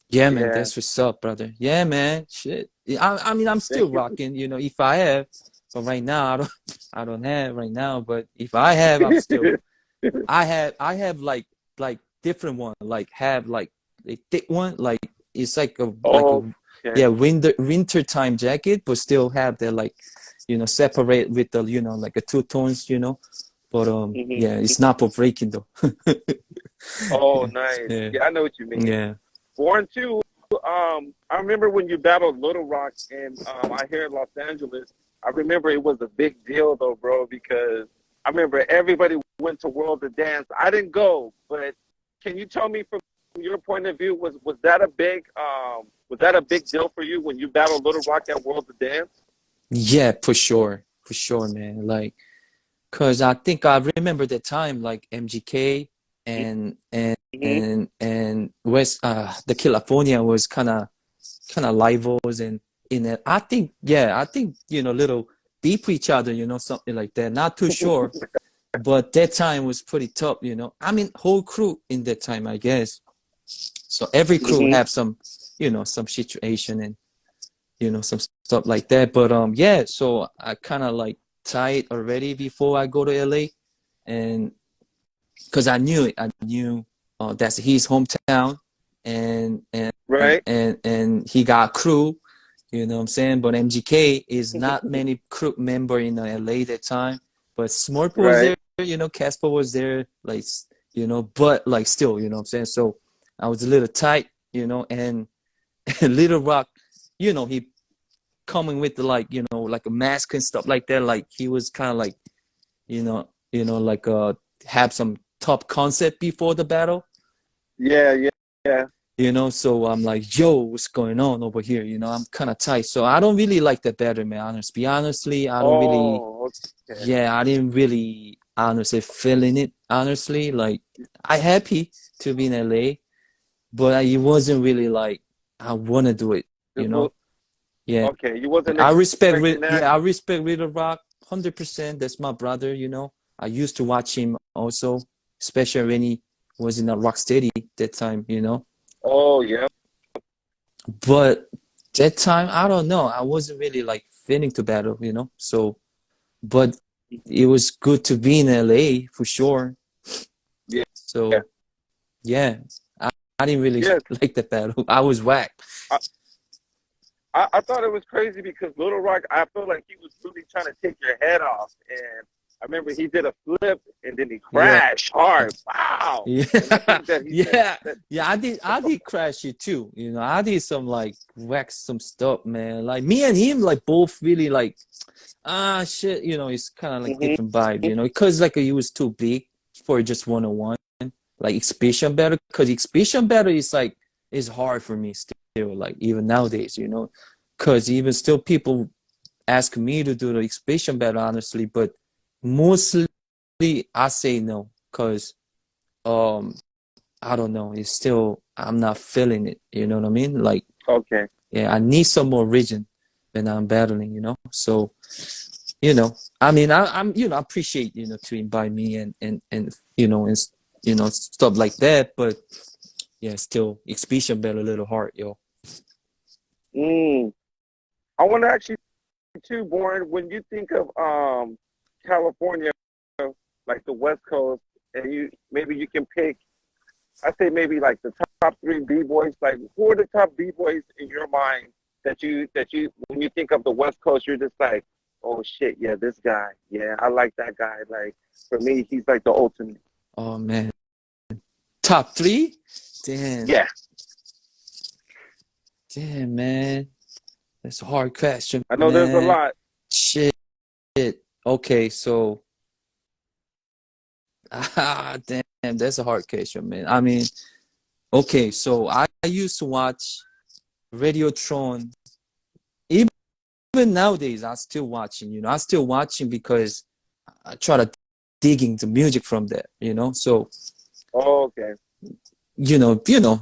D: Yeah, man,
B: Yeah.
D: that's what's up, brother. Yeah, man. Shit. I mean, I'm
B: Thank
D: still
B: you.
D: rocking, if I have. But right now, I don't have right now. But if I have, I'm still. I have like different one. Like have like a thick one. Like it's like a
B: Oh, Okay.
D: yeah, winter time jacket, but still have that like, separate with the, like a two tones, But yeah, it's not for breaking though.
B: Oh, nice.
D: Yeah,
B: Yeah, I know what you mean.
D: yeah.
B: Born too. I remember when you battled Little Rock and I here in Los Angeles. I remember it was a big deal though, bro, because I remember everybody went to World of Dance. I didn't go, but can you tell me from your point of view, was that a big deal for you when you battled Little Rock at World of Dance?
D: Yeah, for sure, man. Like, cause I think I remember the time like MGK
B: Mm-hmm.
D: and West the California was kind of rivals and in it. I think little beep each other, something like that. Not too sure, but that time was pretty tough. I mean, whole crew in that time, I guess. So every crew
B: Mm-hmm.
D: have some situation and some stuff like that. But yeah, so I kind of like tied already before I go to LA, and because I knew that's his hometown, and and
B: Right.
D: and he got crew, what I'm saying. But MGK is not many crew member in LA that time, but Smurf was
B: Right.
D: there, Casper was there, like but like still, what I'm saying. So I was a little tight, and Little Rock, he coming with the like a mask and stuff like that. Like he was kind of like like have some top concept before the battle.
B: Yeah. Yeah. Yeah.
D: So I'm like, yo, what's going on over here? I'm kind of tight. So I don't really like the battle, man. Honestly, I don't really,
B: Oh. Okay.
D: yeah, I didn't really honestly feeling it. Honestly, like I happy to be in LA, but it wasn't really like I want to do it.
B: This
D: You
B: was
D: know, yeah.
B: okay. You wasn't
D: I respect,
B: expecting that.
D: yeah, I respect Little Rock 100%. That's my brother. I used to watch him also, especially when he was in a Rocksteady that time.
B: Oh yeah.
D: But that time, I don't know. I wasn't really like feeling to battle. So, but it was good to be in LA for sure.
B: Yeah. Yeah.
D: So, yeah, I didn't really
B: Yeah.
D: like the battle. I was whack.
B: I thought it was crazy because Little Rock, I feel like he was really trying to take your head off. And I remember he did a flip and then he
D: Yeah.
B: crashed hard. Wow.
D: Yeah,
B: And I think that
D: yeah,
B: that,
D: yeah. I did crash it too. I did some like whack some stuff, man. Like me and him, like both really like shit. It's kind of like
B: mhm.
D: different vibe. Because like he was too big for just 1-on-1. Like exhibition battle, because exhibition battle is like is hard for me still. Like even nowadays. Because even still people ask me to do the exhibition battle honestly, but mostly I say no because um I don't know. It's still I'm not feeling it. You know what I mean? Like
B: Okay.
D: yeah, I need some more region when I'm battling. So I mean I'm I appreciate to invite me and stuff like that. But yeah, still exhibition battle a little hard, yo.
B: Mm. I want to ask you too, Born, when you think of California, like the West Coast, and you can pick, I say maybe like the top three B boys. Like who are the top B boys in your mind that you when you think of the West Coast, you're just like, oh shit, yeah, this guy, yeah, I like that guy. Like for me, he's like the ultimate.
D: Oh man, top three? Damn,
B: Yeah,
D: damn, man. That's a hard question,
B: I know there's a
D: man.
B: lot.
D: Shit. Okay, so damn, that's a hard question, man. I mean, okay, so I used to watch Radiotron. Even nowadays, I'm still watching. I'm still watching because I try to digging the music from there. So
B: Oh, okay.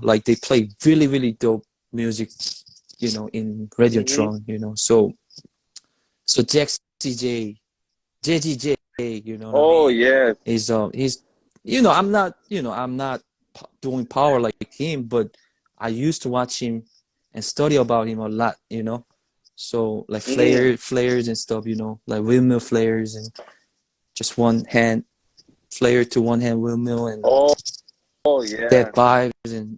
D: like they play really, really dope music. In
B: Mhm.
D: Radiotron. So Jax CJ, JGJ. You know what I
B: Oh
D: mean?
B: yes.
D: He's I'm not doing power like him, but I used to watch him and study about him a lot. So like
B: Mm.
D: flares and stuff, like windmill flares and just one hand flare to one hand windmill and
B: Oh, oh
D: dead
B: yeah.
D: vibes and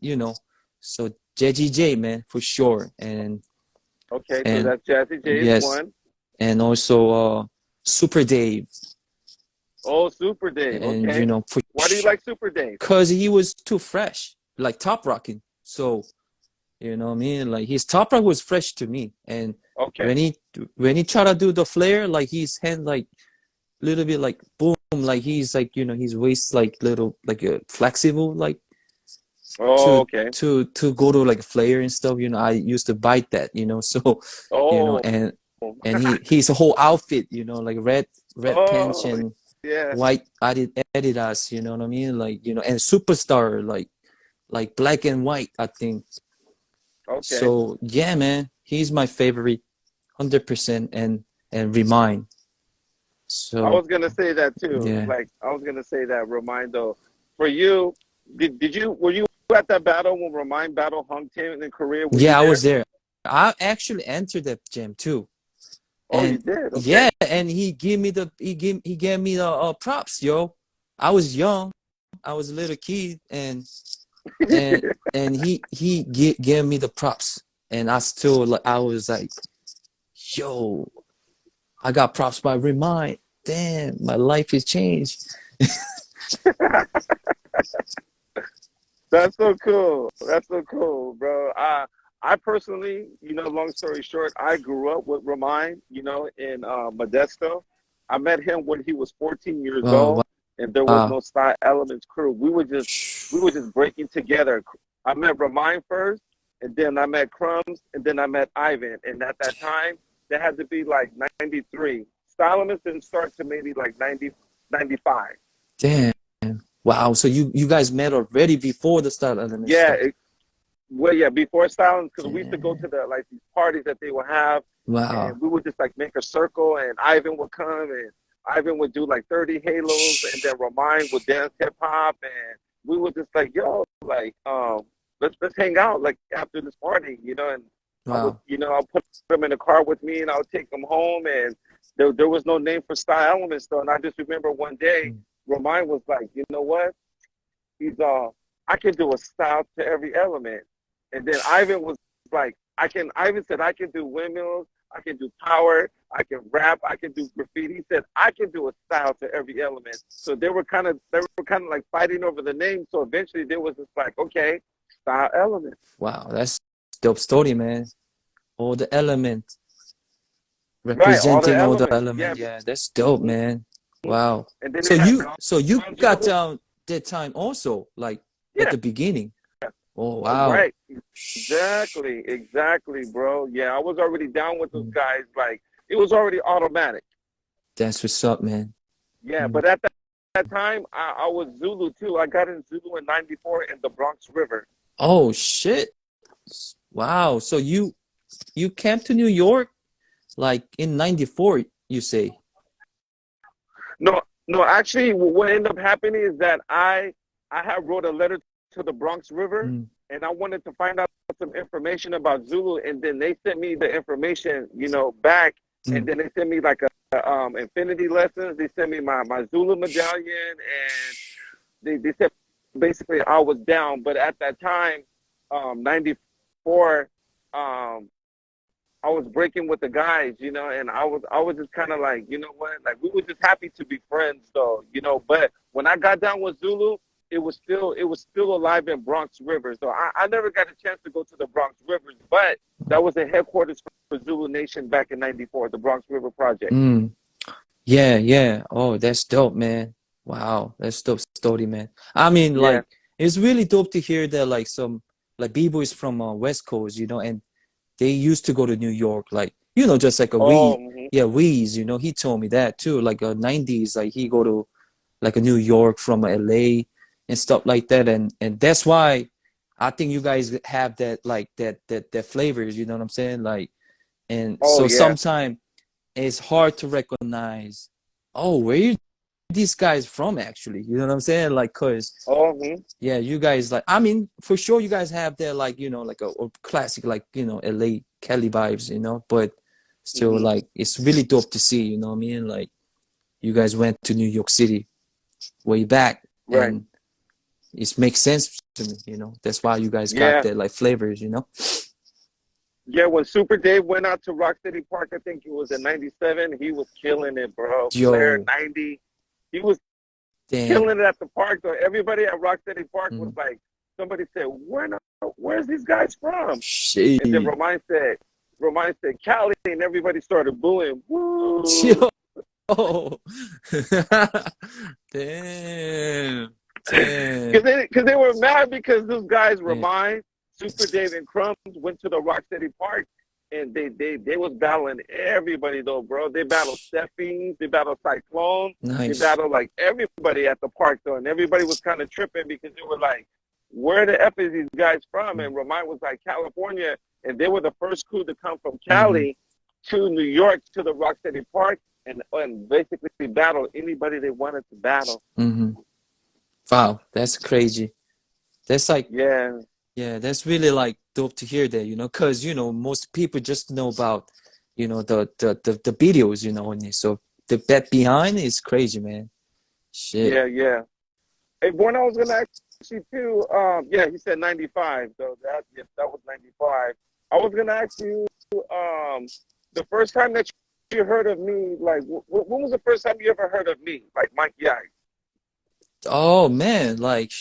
D: so JGJ man for sure. And
B: Okay, so
D: and
B: that's Jazzy J is
D: yes,
B: one.
D: and also Super Dave,
B: Oh, Super Dave.
D: and
B: Okay.
D: for
B: Why do you like Super Dave?
D: because he was too fresh, like top rocking. So you know what I mean? Like his top rock was fresh to me, and
B: Okay.
D: when he tried to do the flare, like his hand like little bit like boom, like he's like his waist like little like flexible like
B: Oh,
D: to
B: okay.
D: to go to like flare and stuff. I used to bite that, so
B: Oh.
D: and he's a whole outfit, like red pants
B: Oh,
D: and
B: yeah.
D: white Adidas, you know what I mean? Like, and superstar like black and white, I think.
B: Okay.
D: So yeah, man, he's my favorite, 100%, and Remind.
B: I
D: So
B: was gonna say that too.
D: yeah,
B: Like I was gonna say that Remind though. For you, did you were you at that battle when Remind battle Hung Ten in Korea? Were you
D: yeah, I was
B: there?
D: there. I actually entered that gym too,
B: Oh, you
D: and
B: did. Okay.
D: yeah, and he gave me the props, yo. I was young, I was a little kid, and he gave me the props, and I still like I was like, yo, I got props by Remind. Damn, my life has changed.
B: That's so cool. That's so cool, bro. I personally, long story short, I grew up with Remind, in Modesto. I met him when he was 14 years
D: Oh
B: old, and there was
D: wow.
B: no Style Elements crew. We were just breaking together. I met Remind first, and then I met Crumbs, and then I met Ivan. And at that time, that had to be like 93. Style Elements didn't start to maybe like 90, 95.
D: Damn. Wow. So you guys met already before the start element
B: Yeah,
D: stuff.
B: well, yeah, before Styling, because we used to go to
D: Damn.
B: the like these parties that they would have, and
D: Wow.
B: we would just like make a circle, and Ivan would come, and Ivan would do like 30 halos, and then Romain would dance hip hop, and we would just like, yo, like, let's hang out like after this party, and I would,
D: Wow.
B: I'll put them in the car with me, and I'll take them home, and there was no name for Style Elements though, and I just remember one day,
D: Mm.
B: Romain was like, you know what? He's I can do a style to every element. And then Ivan was like, Ivan said, I can do windmills, I can do power, I can rap, I can do graffiti. He said, I can do a style to every element. So they were kind of like fighting over the name. So eventually there was just like, okay, Style Element.
D: Wow. That's dope story, man. All the element
B: Right, all the
D: representing all the
B: elements. Yeah.
D: element. Yeah, that's dope,
B: Mhm.
D: man. Wow.
B: And then
D: So
B: they had
D: you got
B: Zulu.
D: down that time also, like at
B: Yeah,
D: the beginning. Oh wow.
B: right. Exactly, bro. Yeah, I was already down with those
D: Mm.
B: guys. Like, it was already automatic.
D: That's what's up, man.
B: Yeah,
D: Mm.
B: but at that time, I was Zulu too. I got in Zulu in '94 in the Bronx River.
D: Oh shit. Wow. So you came to New York like in 94, you say?
B: No, no, actually, what ended up happening is that I had wrote a letter to the Bronx River,
D: Mm.
B: and I wanted to find out some information about Zulu, and then they sent me the information, back, and
D: Mm.
B: then they sent me like a infinity lessons. They sent me my Zulu medallion, and they said basically I was down, but at that time, '94, I was breaking with the guys, and I was just kind of like, you know what, like we were just happy to be friends, though, But when I got down with Zulu, it was still alive in Bronx River, so I never got a chance to go to the Bronx Rivers, but that was the headquarters for Zulu Nation back in '94, the Bronx River Project.
D: Mm. Yeah, yeah. Oh, that's dope, man. Wow, that's dope story, man. I mean,
B: Yeah.
D: like, it's really dope to hear that, like, some like b-boys from West Coast, and they used to go to New York, like, just like a
B: Oh.
D: yeah, Weez, he told me that too, like, 90s, like he go to like a New York from LA and stuff like that, and that's why I think you guys have that like that flavors, you know what I'm saying, like, and
B: Oh,
D: so
B: yeah.
D: sometimes it's hard to recognize, oh, where you these guys from actually, you know what I'm saying, like, cause
B: Oh.
D: yeah, you guys, like, I mean, for sure you guys have that, like, like a classic, like, LA Kelly vibes, but still,
B: Hmm.
D: like, it's really dope to see, you know what I mean, like, you guys went to New York City way back,
B: Right.
D: and it makes sense to me, that's why you guys got
B: Yeah.
D: that like flavors.
B: Yeah, when Super Dave went out to Rock City Park, I think it was in '97. He was killing it, bro. Flair
D: Yo,
B: '90. He was
D: damn.
B: killing it at the park. So everybody at Rock City Park was
D: Mm.
B: like, somebody said, where's these guys from? And then
D: Shit.
B: Romain said Cali, and everybody started booing. Woo!
D: Yo. Damn. Damn.
B: Because they were mad because those guys,
D: Yeah.
B: Romain, Super Dave, and Crumbs, went to the Rock City Park, and they was battling everybody though, bro. They battled Stephens, they battled Cyclone, they
D: Nice.
B: battled like everybody at the park though, and everybody was kind of tripping because they were like, "Where the f is these guys from?" And Romain was like, "California," and they were the first crew to come from Cali to New York to the Rock City Park, and basically battle anybody they wanted to battle.
D: Mm-hmm. Wow, that's crazy. That's like,
B: Yeah.
D: yeah, that's really like dope to hear that, because most people just know about, the videos, and so that behind is crazy, man. Shit.
B: Yeah. Hey, Born, I was gonna ask you too. Yeah, he said '95, so that was '95. I was gonna ask you, the first time that you heard of me, like, when was the first time you ever heard of me, like Mikey-Ice?
D: Oh man, like,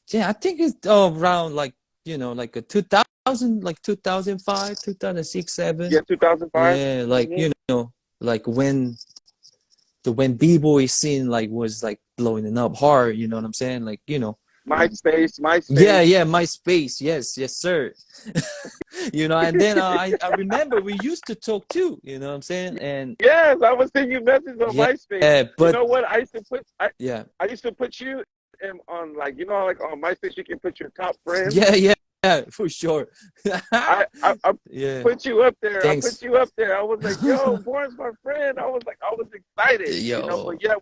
D: yeah, I think it's around like, like a 2000, like 2005, 2006, 7.
B: Yeah, 2005.
D: Yeah, like,
B: Mm-hmm.
D: like when b-boy scene like was like blowing up hard, you know what I'm saying? Like,
B: MySpace.
D: yeah, MySpace. Yes, sir. And then I remember we used to talk too, you know what I'm saying? And
B: Yes, I was sending you messages on MySpace.
D: yeah,
B: You
D: but
B: know what? I used to put
D: yeah.
B: I used to put you on, like, how, like, on MySpace you can put your top friends.
D: Yeah, for sure.
B: I
D: Yeah.
B: put you up there. I put
D: Thanks.
B: you up there. I was like, yo, Born's my friend. I was excited,
D: Yo.
B: But yeah,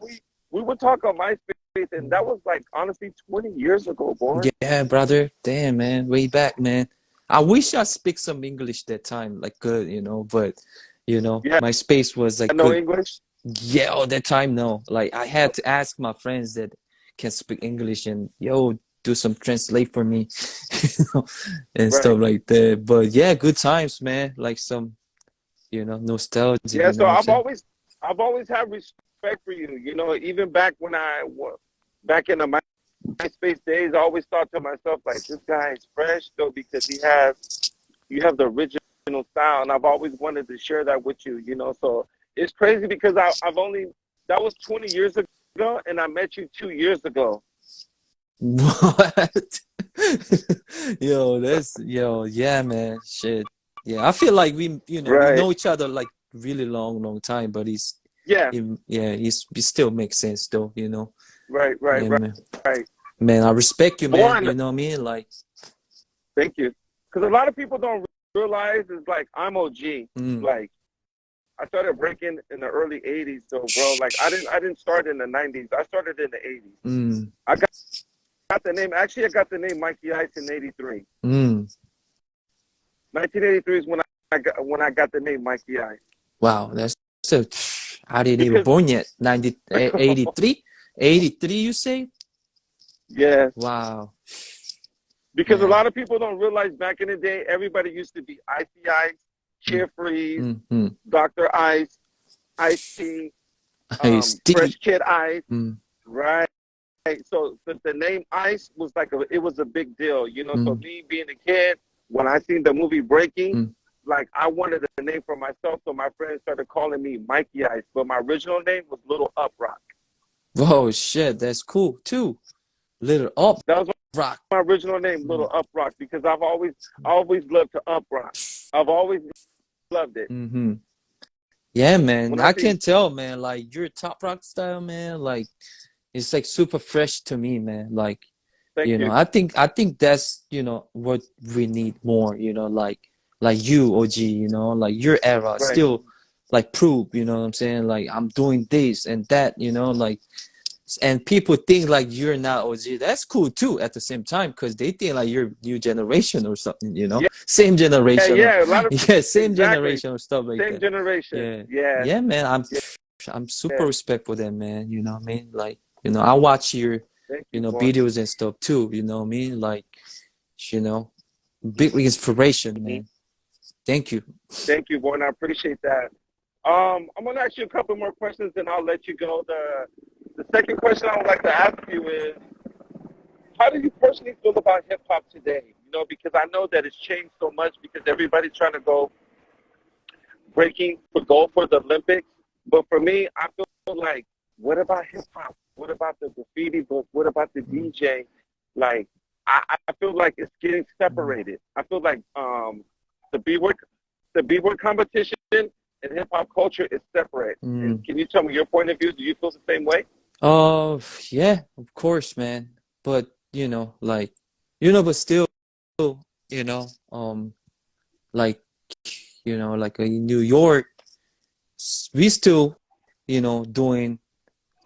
B: we would talk on MySpace, and that was like honestly 20 years ago, Born.
D: Yeah, brother. Damn, man. Way back, man. I wish I speak some English that time, like good, but
B: Yeah,
D: my space was like
B: no
D: good.
B: English.
D: Yeah, all that time, no. Like I had to ask my friends that can speak English and do some translate for me, and
B: Right.
D: stuff like that. But yeah, good times, man. Like some, nostalgia.
B: Yeah,
D: You know
B: so
D: what I'm saying?
B: I've always had respect for you. Even back when back in the MySpace days, I always thought to myself, like, this guy is fresh though, because you have the original style, and I've always wanted to share that with you. So it's crazy because that was 20 years ago, and I met you 2 years ago.
D: What? Yeah, man. Shit. Yeah, I feel like we
B: Right.
D: know each other like really long time, but
B: Yeah.
D: he still makes sense though,
B: Right.
D: Yeah, man.
B: Right.
D: Man, I respect you, man.
B: Born.
D: You know what I mean? Like,
B: Thank you. Because a lot of people don't realize is like I'm OG. Like, I started breaking in the early '80s, though, bro. Like I didn't start in the '90s. I started in the '80s. I got the name. Actually, I got the name Mikey-Ice in '83. 1983 is when I got the name Mikey-Ice.
D: Wow, that's so. I didn't even
B: Because
D: born yet. 83, 83. You say?
B: yeah.
D: Wow.
B: Because
D: Man.
B: a lot of people don't realize back in the day, everybody used to be Icy Ice, Carefree, Dr. Ice, Ice-T, Fresh Kid Ice, right? So the name Ice was like it was a big deal, So me being a kid, when I seen the movie Breaking, like I wanted a name for myself, so my friends started calling me Mikey-Ice, but my original name was Little Uprock.
D: Whoa, shit, that's cool too. Little Up
B: That was
D: Rock.
B: my original name, Little Uprock, because I always loved to uprock. I've always loved it.
D: Yeah, man. I can tell, man. Like your top rock style, man. Like it's like super fresh to me, man. Like
B: Thank you.
D: I think that's what we need more. Like you, OG. Like your era
B: Right.
D: still like prove. You know what I'm saying? Like I'm doing this and that. Like. And people think like you're not OG. That's cool too at the same time because they think like you're new generation or something,
B: Yeah.
D: Same generation.
B: Yeah, a lot of
D: same generation or stuff like that.
B: Same generation.
D: Yeah, man. I'm super respectful of that, man. You know what I mean? Like, I watch your videos and stuff too, you know what I mean? Like, big inspiration,
B: Mhm.
D: man. Thank you.
B: Thank you, Born. I appreciate that. I'm gonna ask you a couple more questions, and I'll let you go. The second question I would like to ask you is, how do you personally feel about hip hop today? You know, because I know that it's changed so much because everybody's trying to go breaking for gold for the Olympics. But for me, I feel like, what about hip hop? What about the graffiti book? What about the
D: Mm,
B: DJ? Like, I feel like it's getting
D: mm,
B: separated. I feel like the b-boy competition and hip hop culture is separate. And
D: mm.
B: can you tell me your point of view? Do you feel the same way?
D: Uh, yeah, of course, man. But like, but still, you know, um, like, like in New York, we still, doing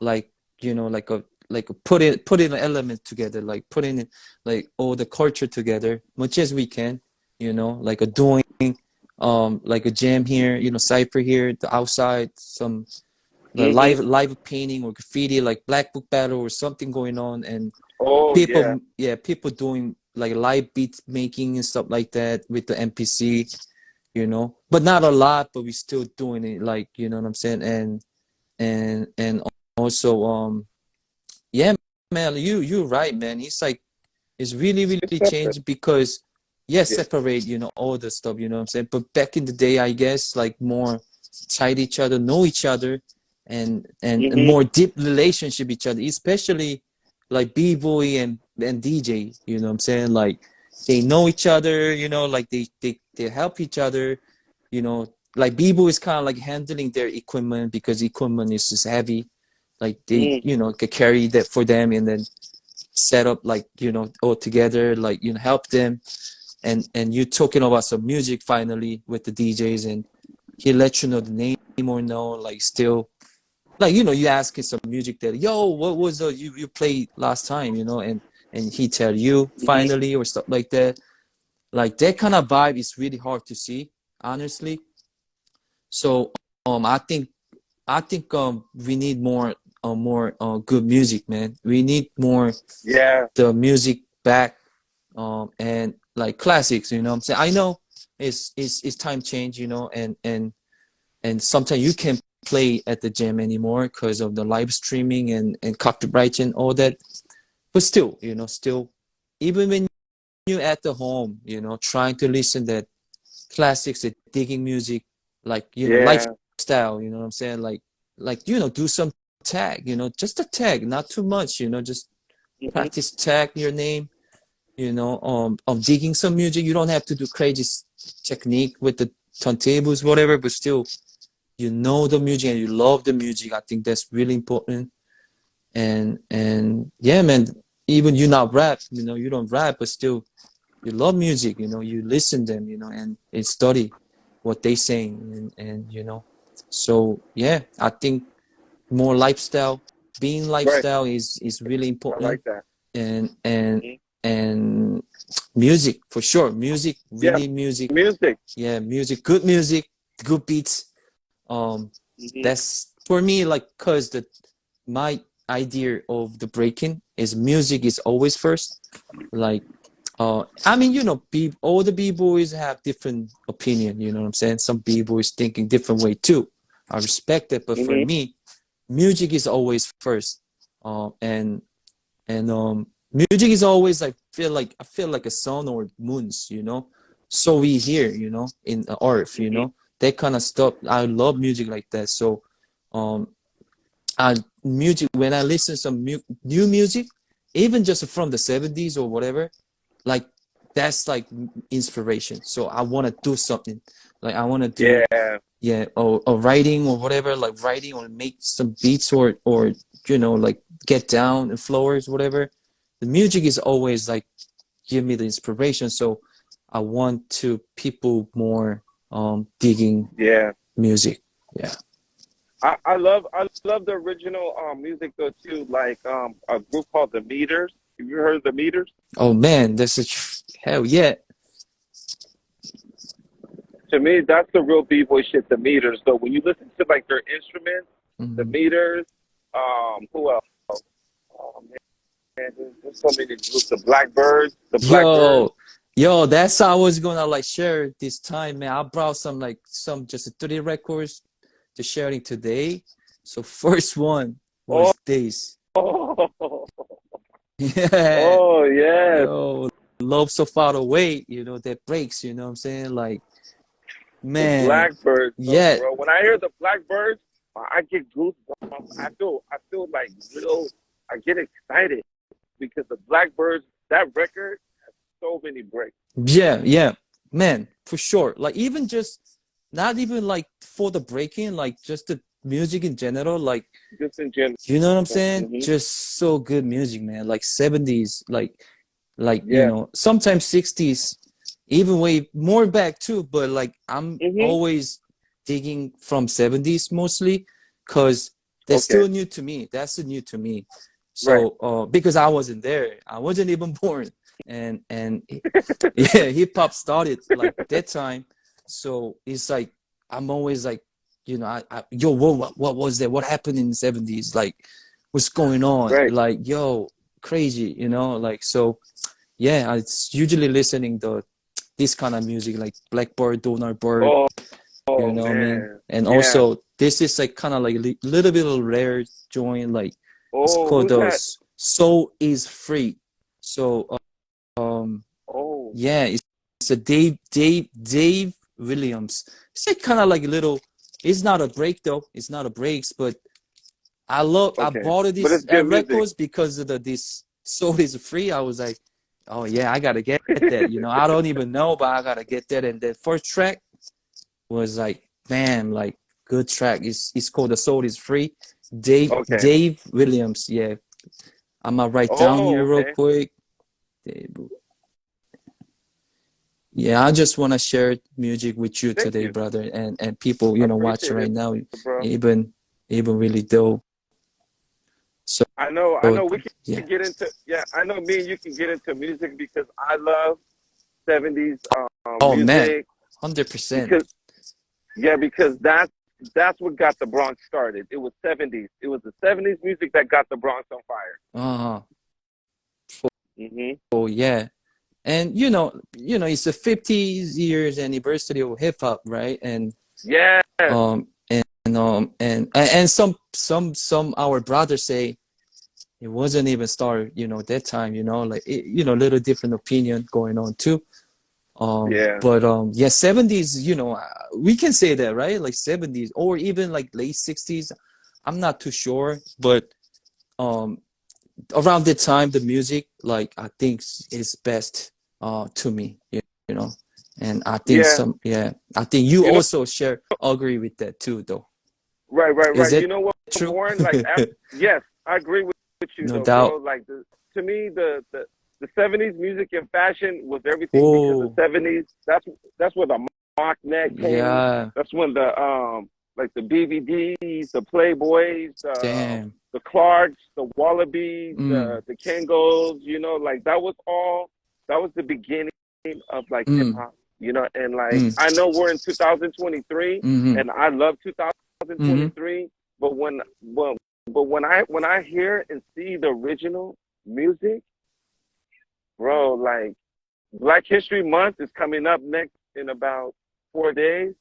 D: like, put in an element together, like putting it like all the culture together, much as we can, like a doing, like a jam here, cipher here, the outside, some the
B: Hmm.
D: live painting or graffiti, like black book battle or something going on, and
B: Oh, yeah.
D: people doing like live beat making and stuff like that with the NPC, but not a lot, but we still doing it, like, you know what I'm saying. And also, yeah, man, you're right, man. It's really
B: It's
D: really
B: separate.
D: changed because, yeah,
B: Yeah.
D: separate, all the stuff, you know what I'm saying. But back in the day, I guess, like more tight each other, know each other, and
B: Hmm.
D: more deep relationship each other, especially like b-boy and DJ, you know what I'm saying. Like they know each other, like they help each other, like b-boy is kind of like handling their equipment because equipment is just heavy, like they,
B: Hmm.
D: can carry that for them, and then set up, like, all together, like, help them. And you talking about some music finally with the DJs, and he let you know the name or no, like, still, like, you ask him some music that, yo, what was the you played last time, and he tell you
B: Hmm.
D: finally, or stuff like that. Like that kind of vibe is really hard to see, honestly. So I think we need more good music, man. We need more
B: Yeah.
D: the music back, and like classics, you know what I'm saying. I know it's time change, and sometimes you can't play at the gym anymore because of the live streaming and copyright and all that. But still, even when you're at the home, trying to listen that classics, that digging music, like,
B: Yeah.
D: lifestyle, you know what I'm saying, like, do some tag, just a tag, not too much, just
B: Hmm.
D: practice tag your name, digging some music. You don't have to do crazy technique with the turntables, whatever, but still, the music and you love the music. I think that's really important. And yeah, man, even you not rap, you don't rap, but still you love music, you listen them, and study what they saying, and so yeah, I think more lifestyle, being
B: Right.
D: lifestyle is really
B: I like
D: important.
B: that.
D: and
B: Mhm.
D: and music, for sure, music, we
B: Yeah.
D: need music.
B: Music.
D: Yeah, music, good beats. um
B: Hmm.
D: that's for me, like, cause my idea of the breaking is music is always first. Like, I mean, all the b-boys have different opinion, you know what I'm saying. Some b-boys thinking different way too. I respect it, but for
B: Hmm.
D: me, music is always first. And music is always like, I feel like a sun or moons, so we hear, in the earth,
B: Hmm.
D: that kind of stuff. I love music like that. So um I music, when I listen some new music, even just from the 70s or whatever, like, that's like inspiration. So I want to do something, like I want to do,
B: Yeah.
D: yeah, or writing or whatever, like writing or make some beats, or like get down and floors, whatever. The music is always like give me the inspiration. So I want to people more digging
B: Yeah.
D: music. Yeah.
B: I love the original music though too, like a group called the Meters. Have you heard of the Meters?
D: Oh man, that's a hell yeah.
B: To me, that's the real b-boy shit. The Meters. So when you listen to like their instruments, the
D: Mhm.
B: Meters, who else? Oh man, there's so many groups. The Blackbirds, the Blackbirds.
D: Yo, Yo, that's how I was gonna like share this time, man. I brought some just 3 records to sharing today. So first one
B: Oh,
D: was this.
B: oh,
D: Yeah.
B: oh, yes.
D: Yo, love so far away, that breaks, you know what I'm saying? Like,
B: The
D: man,
B: Blackbirds, though,
D: yeah,
B: bro. When I hear the Blackbirds, I get goosebumps. I feel like real. I get excited because the Blackbirds, that record, so many breaks.
D: yeah, man, for sure. Like even just not even like for the breaking, like just the music in general, like
B: Just in general.
D: you know what I'm saying?
B: Hmm.
D: Just so good music, man. Like 70s, like
B: Yeah.
D: sometimes 60s, even way more back too, but like I'm
B: Hmm.
D: always digging from 70s mostly because that's
B: Okay.
D: still new to me. That's new to me.
B: Right.
D: So because I wasn't there. I wasn't even born. And yeah, hip hop started like that time. So it's like I'm always like, yo, what was that? What happened in the 70s? Like, what's going on?
B: Right.
D: Like, yo, crazy, like so. Yeah, it's usually listening to this kind of music like Blackbird, Donor Bird,
B: Oh,
D: you
B: oh
D: know what I mean?
B: man.
D: And
B: Yeah.
D: also this is like kind of like little bit of rare joint, like it's
B: Oh,
D: called
B: who's that?
D: Soul is Free. So um
B: Oh,
D: yeah, it's a Dave Williams. It's like kind of like a little. It's not a break though. It's not a breaks, but I
B: okay.
D: bought
B: But it's
D: these
B: good music.
D: records because of this Soul is Free. I was like, oh yeah, I gotta get that. I don't even know, but I gotta get that. And the first track was like, bam, like good track. It's called The Soul is Free.
B: Okay.
D: Dave Williams. Yeah, I'm gonna write down
B: Oh,
D: here real
B: okay.
D: quick. Yeah, I just want to share music with you
B: Thank
D: today,
B: you.
D: brother, and people,
B: I
D: watching
B: appreciate
D: right
B: it,
D: now,
B: bro.
D: even really dope. So,
B: I know we
D: yeah.
B: can get into, yeah, I know me and you can get into music because I love 70s
D: Oh man,
B: music
D: 100%.
B: because, yeah, because that's what got the Bronx started. It was 70s. It was the 70s music that got the Bronx on fire.
D: Uh-huh.
B: Hmm.
D: Oh yeah. And it's the 50 years anniversary of hip hop, right? And
B: Yeah.
D: some our brothers say it wasn't even started, that time, like little different opinion going on too.
B: Yeah.
D: But yeah, 70s, we can say that, right? Like 70s or even like late 60s. I'm not too sure, but um around the time the music like I think is best to me, you know. And I think
B: Yeah.
D: I think you
B: You know,
D: also agree with that too though.
B: right, right,
D: Is
B: right. You
D: it
B: know what,
D: true?
B: Born? Like, yes, I agree with you
D: No
B: though, bro.
D: doubt.
B: Like, to me, the 70s music and fashion was everything because the
D: Oh,
B: 70s, that's where the mock neck came.
D: yeah.
B: That's when the like the BVDs, the Playboys,
D: Damn.
B: the Clarks, the Wallabies,
D: Mm,
B: the Kangos, like that was the beginning of like hip
D: mm,
B: hop, and like
D: mm,
B: I know we're in 2023
D: mm-hmm,
B: and I love
D: mm-hmm.
B: 2023, but when I hear and see the original music, bro, like Black History Month is coming up next in about 4 days.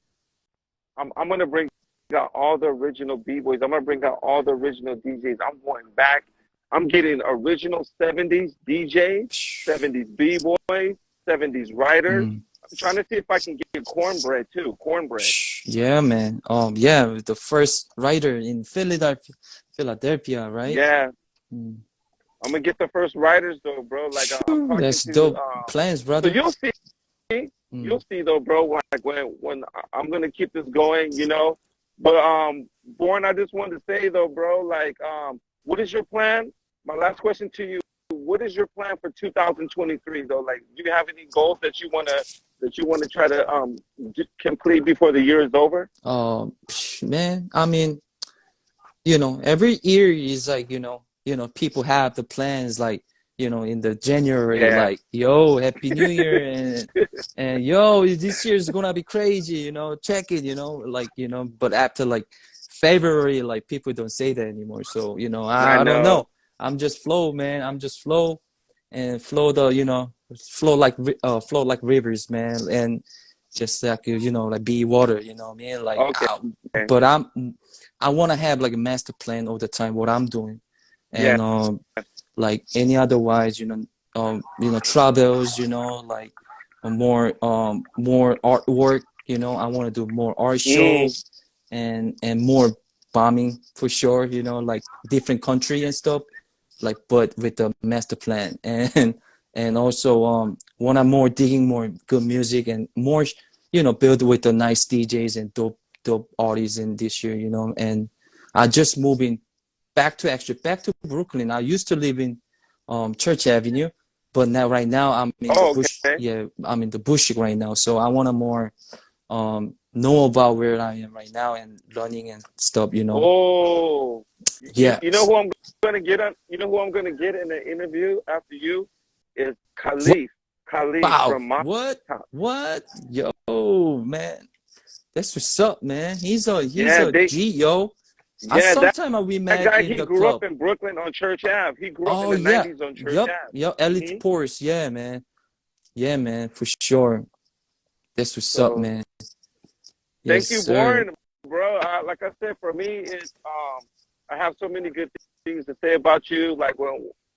B: I'm gonna bring out all the original b-boys. I'm gonna bring out all the original DJs. I'm going back. I'm getting original 70s DJs, 70s b-boys, 70s writers.
D: Mm.
B: I'm trying to see if I can get cornbread too. Cornbread.
D: Yeah, man. Yeah, the first writer in Philadelphia, right?
B: Yeah,
D: Mm.
B: I'm gonna get the first writers though, bro. Like I'm
D: Phew,
B: talking
D: that's
B: to
D: dope plans,
B: so
D: brother.
B: you'll
D: Mm.
B: see though, bro. Like when I'm gonna keep this going. But Born, I just wanted to say though, bro. Like what is your plan? My last question to you: what is your plan for 2023 though? Like, do you have any goals that you wanna try to complete before the year is over?
D: Man, I mean, every year is like, people have the plans like, in the January,
B: Yeah.
D: like, yo, Happy New Year, and yo, this year is gonna be crazy, check it, like, but after like February, like people don't say that anymore. So,
B: I
D: I don't
B: know.
D: know. I'm just flow, man. I'm just flow. and flow the, flow like rivers, man, and just like, like be water, what I mean? Like,
B: Okay.
D: but I want to have like a master plan all the time, what I'm doing.
B: Yeah.
D: And, like any otherwise, travels, like more artwork, I want to do more art show and more bombing for sure, like different country and stuff, like, but with the master plan. And also want to more digging more good music and more, build with the nice DJs and dope artists in this year, and I just moving back to Brooklyn. I used to live in Church Avenue, but right now I'm in the bush.
B: Okay.
D: Yeah, I'm in the bush right now. So I want to more know about where I am right now and learning and stuff.
B: Oh,
D: Yeah.
B: you know who I'm gonna get on? You know who I'm gonna get in the interview after you is
D: What?
B: Khalif. Khalif
D: Wow.
B: from my
D: What? Yo, man. That's what's up, man. He's a G, yo.
B: Yeah,
D: Sometime we
B: that
D: met
B: guy.
D: in
B: He
D: the
B: grew up
D: club.
B: in Brooklyn on Church Ave. He grew up in
D: Oh
B: the
D: yeah.
B: '90s on Church
D: Yup.
B: Ave.
D: Yup. Elite Pours. Yeah, man. Yeah, man. For sure. That's what's up,
B: So
D: man. Yes,
B: thank you,
D: sir.
B: Born, bro. Like I said, for me, it's I have so many good things to say about you. Like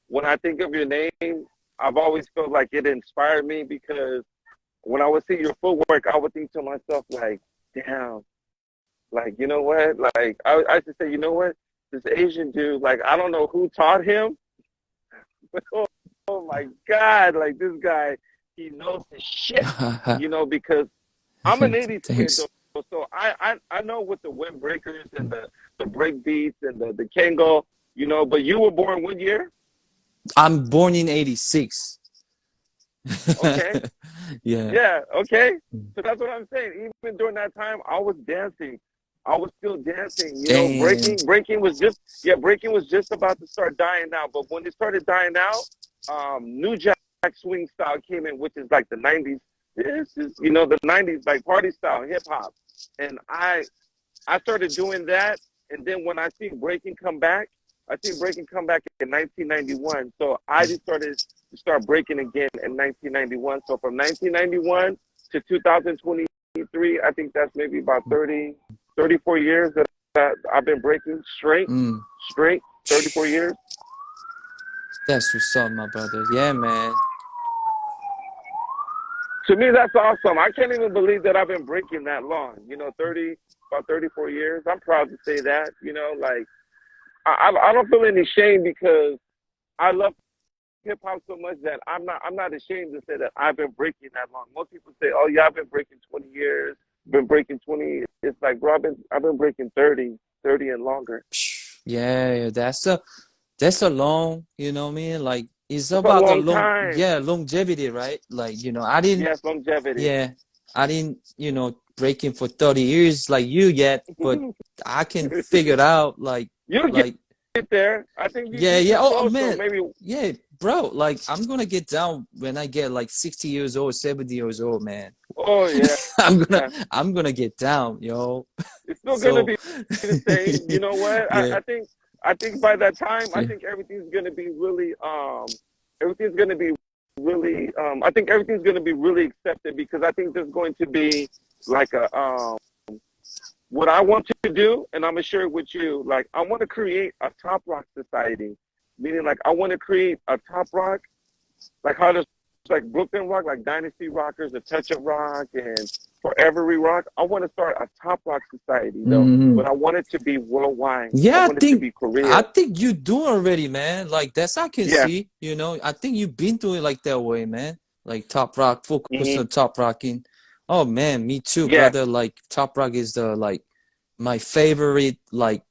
B: when I think of your name, I've always felt like it inspired me because when I would see your footwork, I would think to myself like, damn, like you know what? Like I used to say, you know what? This Asian dude, like I don't know who taught him, but oh my God, like this guy, he knows his shit, because I'm an 80s kid
D: Thanks.
B: though, so I know what the windbreakers and the break beats and the Kango, but you were born what year?
D: I'm born in 86.
B: Okay.
D: Yeah.
B: Yeah, okay. So that's what I'm saying. Even during that time, I was dancing. I was still dancing.
D: Damn.
B: Breaking was just about to start dying out. But when it started dying out, New Jack Swing style came in, which is like the 90s. This is, the 90s, like party style, hip hop. And I started doing that. And then when I see breaking come back, in 1991. So I just start breaking again in 1991. So from 1991 to 2023, I think that's maybe about 34 years that I've been breaking straight, 34 years.
D: That's what's up, my brother. Yeah, man.
B: To me, that's awesome. I can't even believe that I've been breaking that long. About 34 years. I'm proud to say that. Like I don't feel any shame because I love hip hop so much that I'm not ashamed to say that I've been breaking that long. Most people say, "Oh yeah, I've been breaking 20 years." Been breaking 20. It's like, bro, I've been breaking 30 and longer.
D: Yeah, that's a long, what I mean? Like it's
B: It's a
D: about the
B: long time.
D: longevity, right? Like, I didn't,
B: Yes, longevity.
D: yeah, I didn't, breaking for 30 years like you yet, but I can figure it out
B: You'll
D: like
B: get there. I think
D: yeah,
B: you're
D: yeah.
B: too
D: Oh
B: close, so
D: man.
B: maybe.
D: Yeah, bro. Like I'm gonna get down when I get like 60 years old, 70 years old, man.
B: Oh yeah.
D: I'm gonna get down, yo.
B: It's still gonna
D: So
B: be the same. You know what?
D: yeah.
B: I think by that time, I
D: Yeah.
B: think everything's gonna be really everything's gonna be really I think everything's gonna be really accepted because I think there's going to be like a what I want to do, and I'm gonna share it with you. Like I want to create a top rock society, meaning like I want to create a top rock, like how there's like Brooklyn rock, like Dynasty Rockers, a touch of rock, and Forever We Rock. I want to start a top rock society though, but I want it to be worldwide. I
D: Yeah,
B: want it to be
D: I
B: Korea.
D: think you do already, man. Like that's I can
B: Yeah.
D: see, I think you've been doing like that way, man. Like top rock, focus on top rocking. Oh man, me too,
B: Yeah.
D: brother. Like top rock is the like my favorite like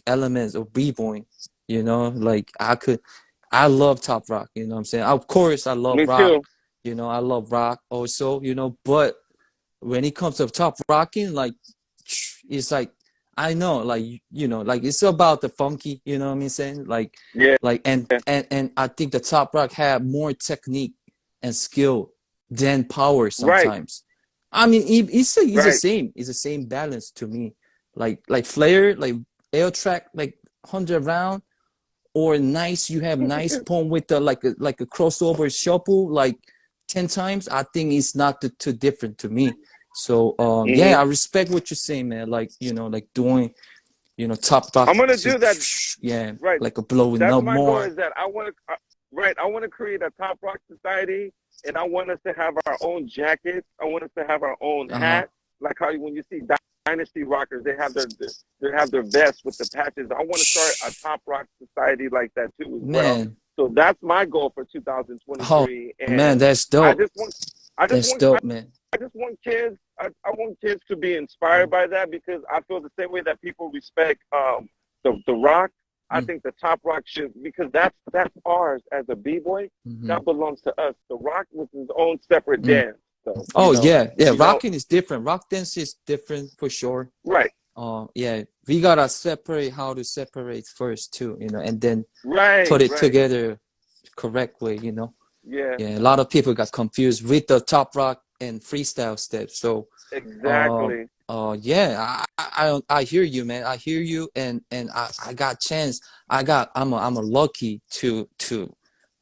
D: elements of b-boying. Like I love top rock, you know what I'm saying? Of course I love
B: Me
D: rock,
B: too.
D: I love rock also, but when it comes to top rocking, like it's like I know, like like it's about the funky, you know what I'm saying? Like
B: Yeah.
D: and I think the top rock have more technique and skill than power
B: Right.
D: sometimes. I mean, it's the
B: Right.
D: same. It's the same balance to me. Like Flair, like air track, like 100 round, or nice, you have nice poem with the like a crossover shuffle like 10 times, I think it's not too different to me. So yeah, I respect what you're saying, man. Like, you know, like doing, you know, top rock.
B: I'm gonna do that.
D: Yeah,
B: Right.
D: like a blowing
B: That's
D: up
B: my goal.
D: more.
B: Is that I want to. Right. I want to create a top rock society, and I want us to have our own jackets. I want us to have our own hat, like how when you see Dynasty rockers, they have their vests with the patches. I want to start a top rock society like that too as well.
D: Man.
B: So that's my goal for 2023.
D: Oh man, that's dope.
B: I
D: That's dope, man.
B: I just want kids. I want kids to be inspired by that, because I feel the same way that people respect the rock. I think the top rock should, because that's ours as a b-boy. That belongs to us. The rock was his own separate dance. So,
D: yeah. Rocking is different. Rock dance is different for sure.
B: Right.
D: Yeah, we gotta separate how to separate first too, you know, and then
B: Right.
D: put it together correct way, you know.
B: Yeah.
D: Yeah, a lot of people got confused with the top rock and freestyle steps. So
B: exactly.
D: Yeah, I hear you, man. I hear you, and I got chance. I'm a lucky to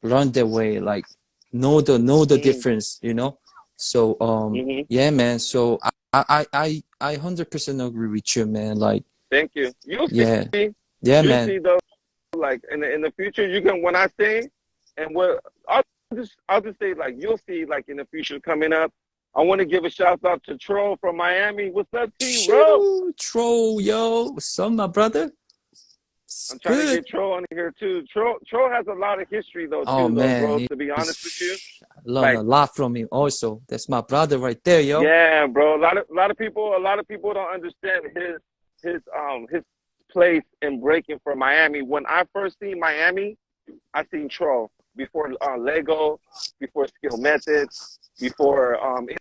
D: learn the way, like know the difference, you know. So yeah, man. So I 100% agree with you, man. Like
B: thank you. You'll see.
D: Yeah,
B: You'll
D: man.
B: see though, like in the future, you can, when I say, and what I'll just say, like, you'll see, like, in the future coming up. I want to give a shout out to Troll from Miami. What's up, T-Ro?
D: Troll, yo. What's up, my brother?
B: I'm trying to get Troll on here too. Troll has a lot of history though,
D: man,
B: bro. To be honest with you,
D: I learned a lot from him. Also, that's my brother right there, yo.
B: Yeah, bro. A lot of people don't understand his place in breaking for Miami. When I first seen Miami, I seen Troll before Lego, before Skill Methods, before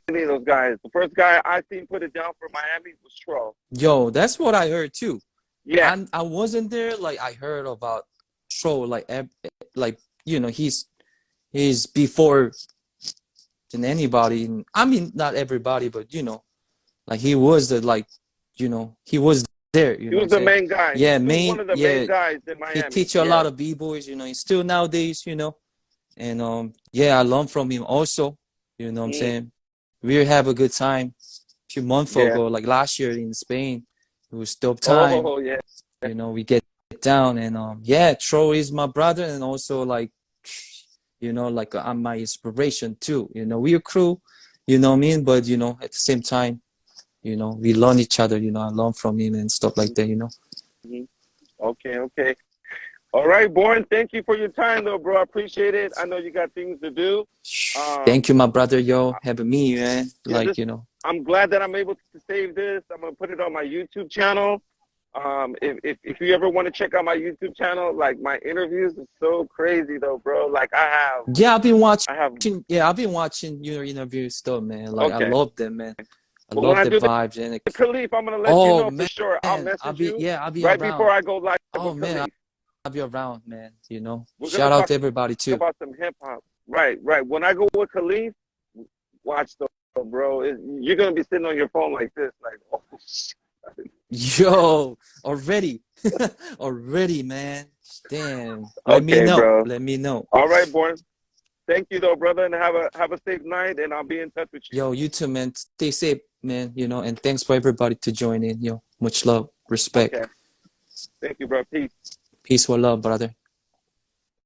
B: any of those guys. The first guy I seen put it down for Miami was Troll.
D: Yo, that's what I heard too.
B: Yeah,
D: I wasn't there. Like I heard about Troll, like you know, he's before than anybody. I mean, not everybody, but you know, like he was the, like, you know, he was there. You
B: he
D: know,
B: was the main guy.
D: Yeah,
B: one of the main guys in Miami.
D: He teach a lot of b-boys. You know, he's still nowadays. You know, and yeah, I learned from him also. You know what I'm saying? We have a good time. A few months ago, like last year in Spain, it was dope time.
B: Oh yeah.
D: You know, we get down, and yeah, Tro is my brother, and also, like, you know, like I'm my inspiration too. You know, we're a crew, you know what I mean? But you know, at the same time, you know, we learn each other. You know, I learn from him and stuff like that. You know.
B: Okay. All right, Bourne. Thank you for your time, though, bro. I appreciate it. I know you got things to do.
D: Thank you, my brother, yo. Having me, man.
B: Yeah,
D: like, you know.
B: I'm glad that I'm able to save this. I'm gonna put it on my YouTube channel. If you ever want to check out my YouTube channel, like, my interviews is so crazy though, bro. Like,
D: I've been watching your interviews stuff, man. Like, I love them, man. I love the vibes and
B: Khalif, I'm gonna let you know for sure. I'll message you.
D: I'll be
B: right
D: around.
B: Before I go live.
D: Oh man, I'll be around, man. You know. Shout out to everybody too.
B: About some hip hop. Right. When I go with Khalif, watch the bro. You're gonna be sitting on your phone like this, like, oh shit.
D: Yo, already, man. Damn. Let me know, bro. Let me know.
B: All right, Bourne. Thank you, though, brother, and have a safe night. And I'll be in touch with you.
D: Yo, you too, man. Stay safe, man. You know, and thanks for everybody to join in. Yo, much love, respect.
B: Okay. Thank you, bro. Peace.
D: Peace, love, brother.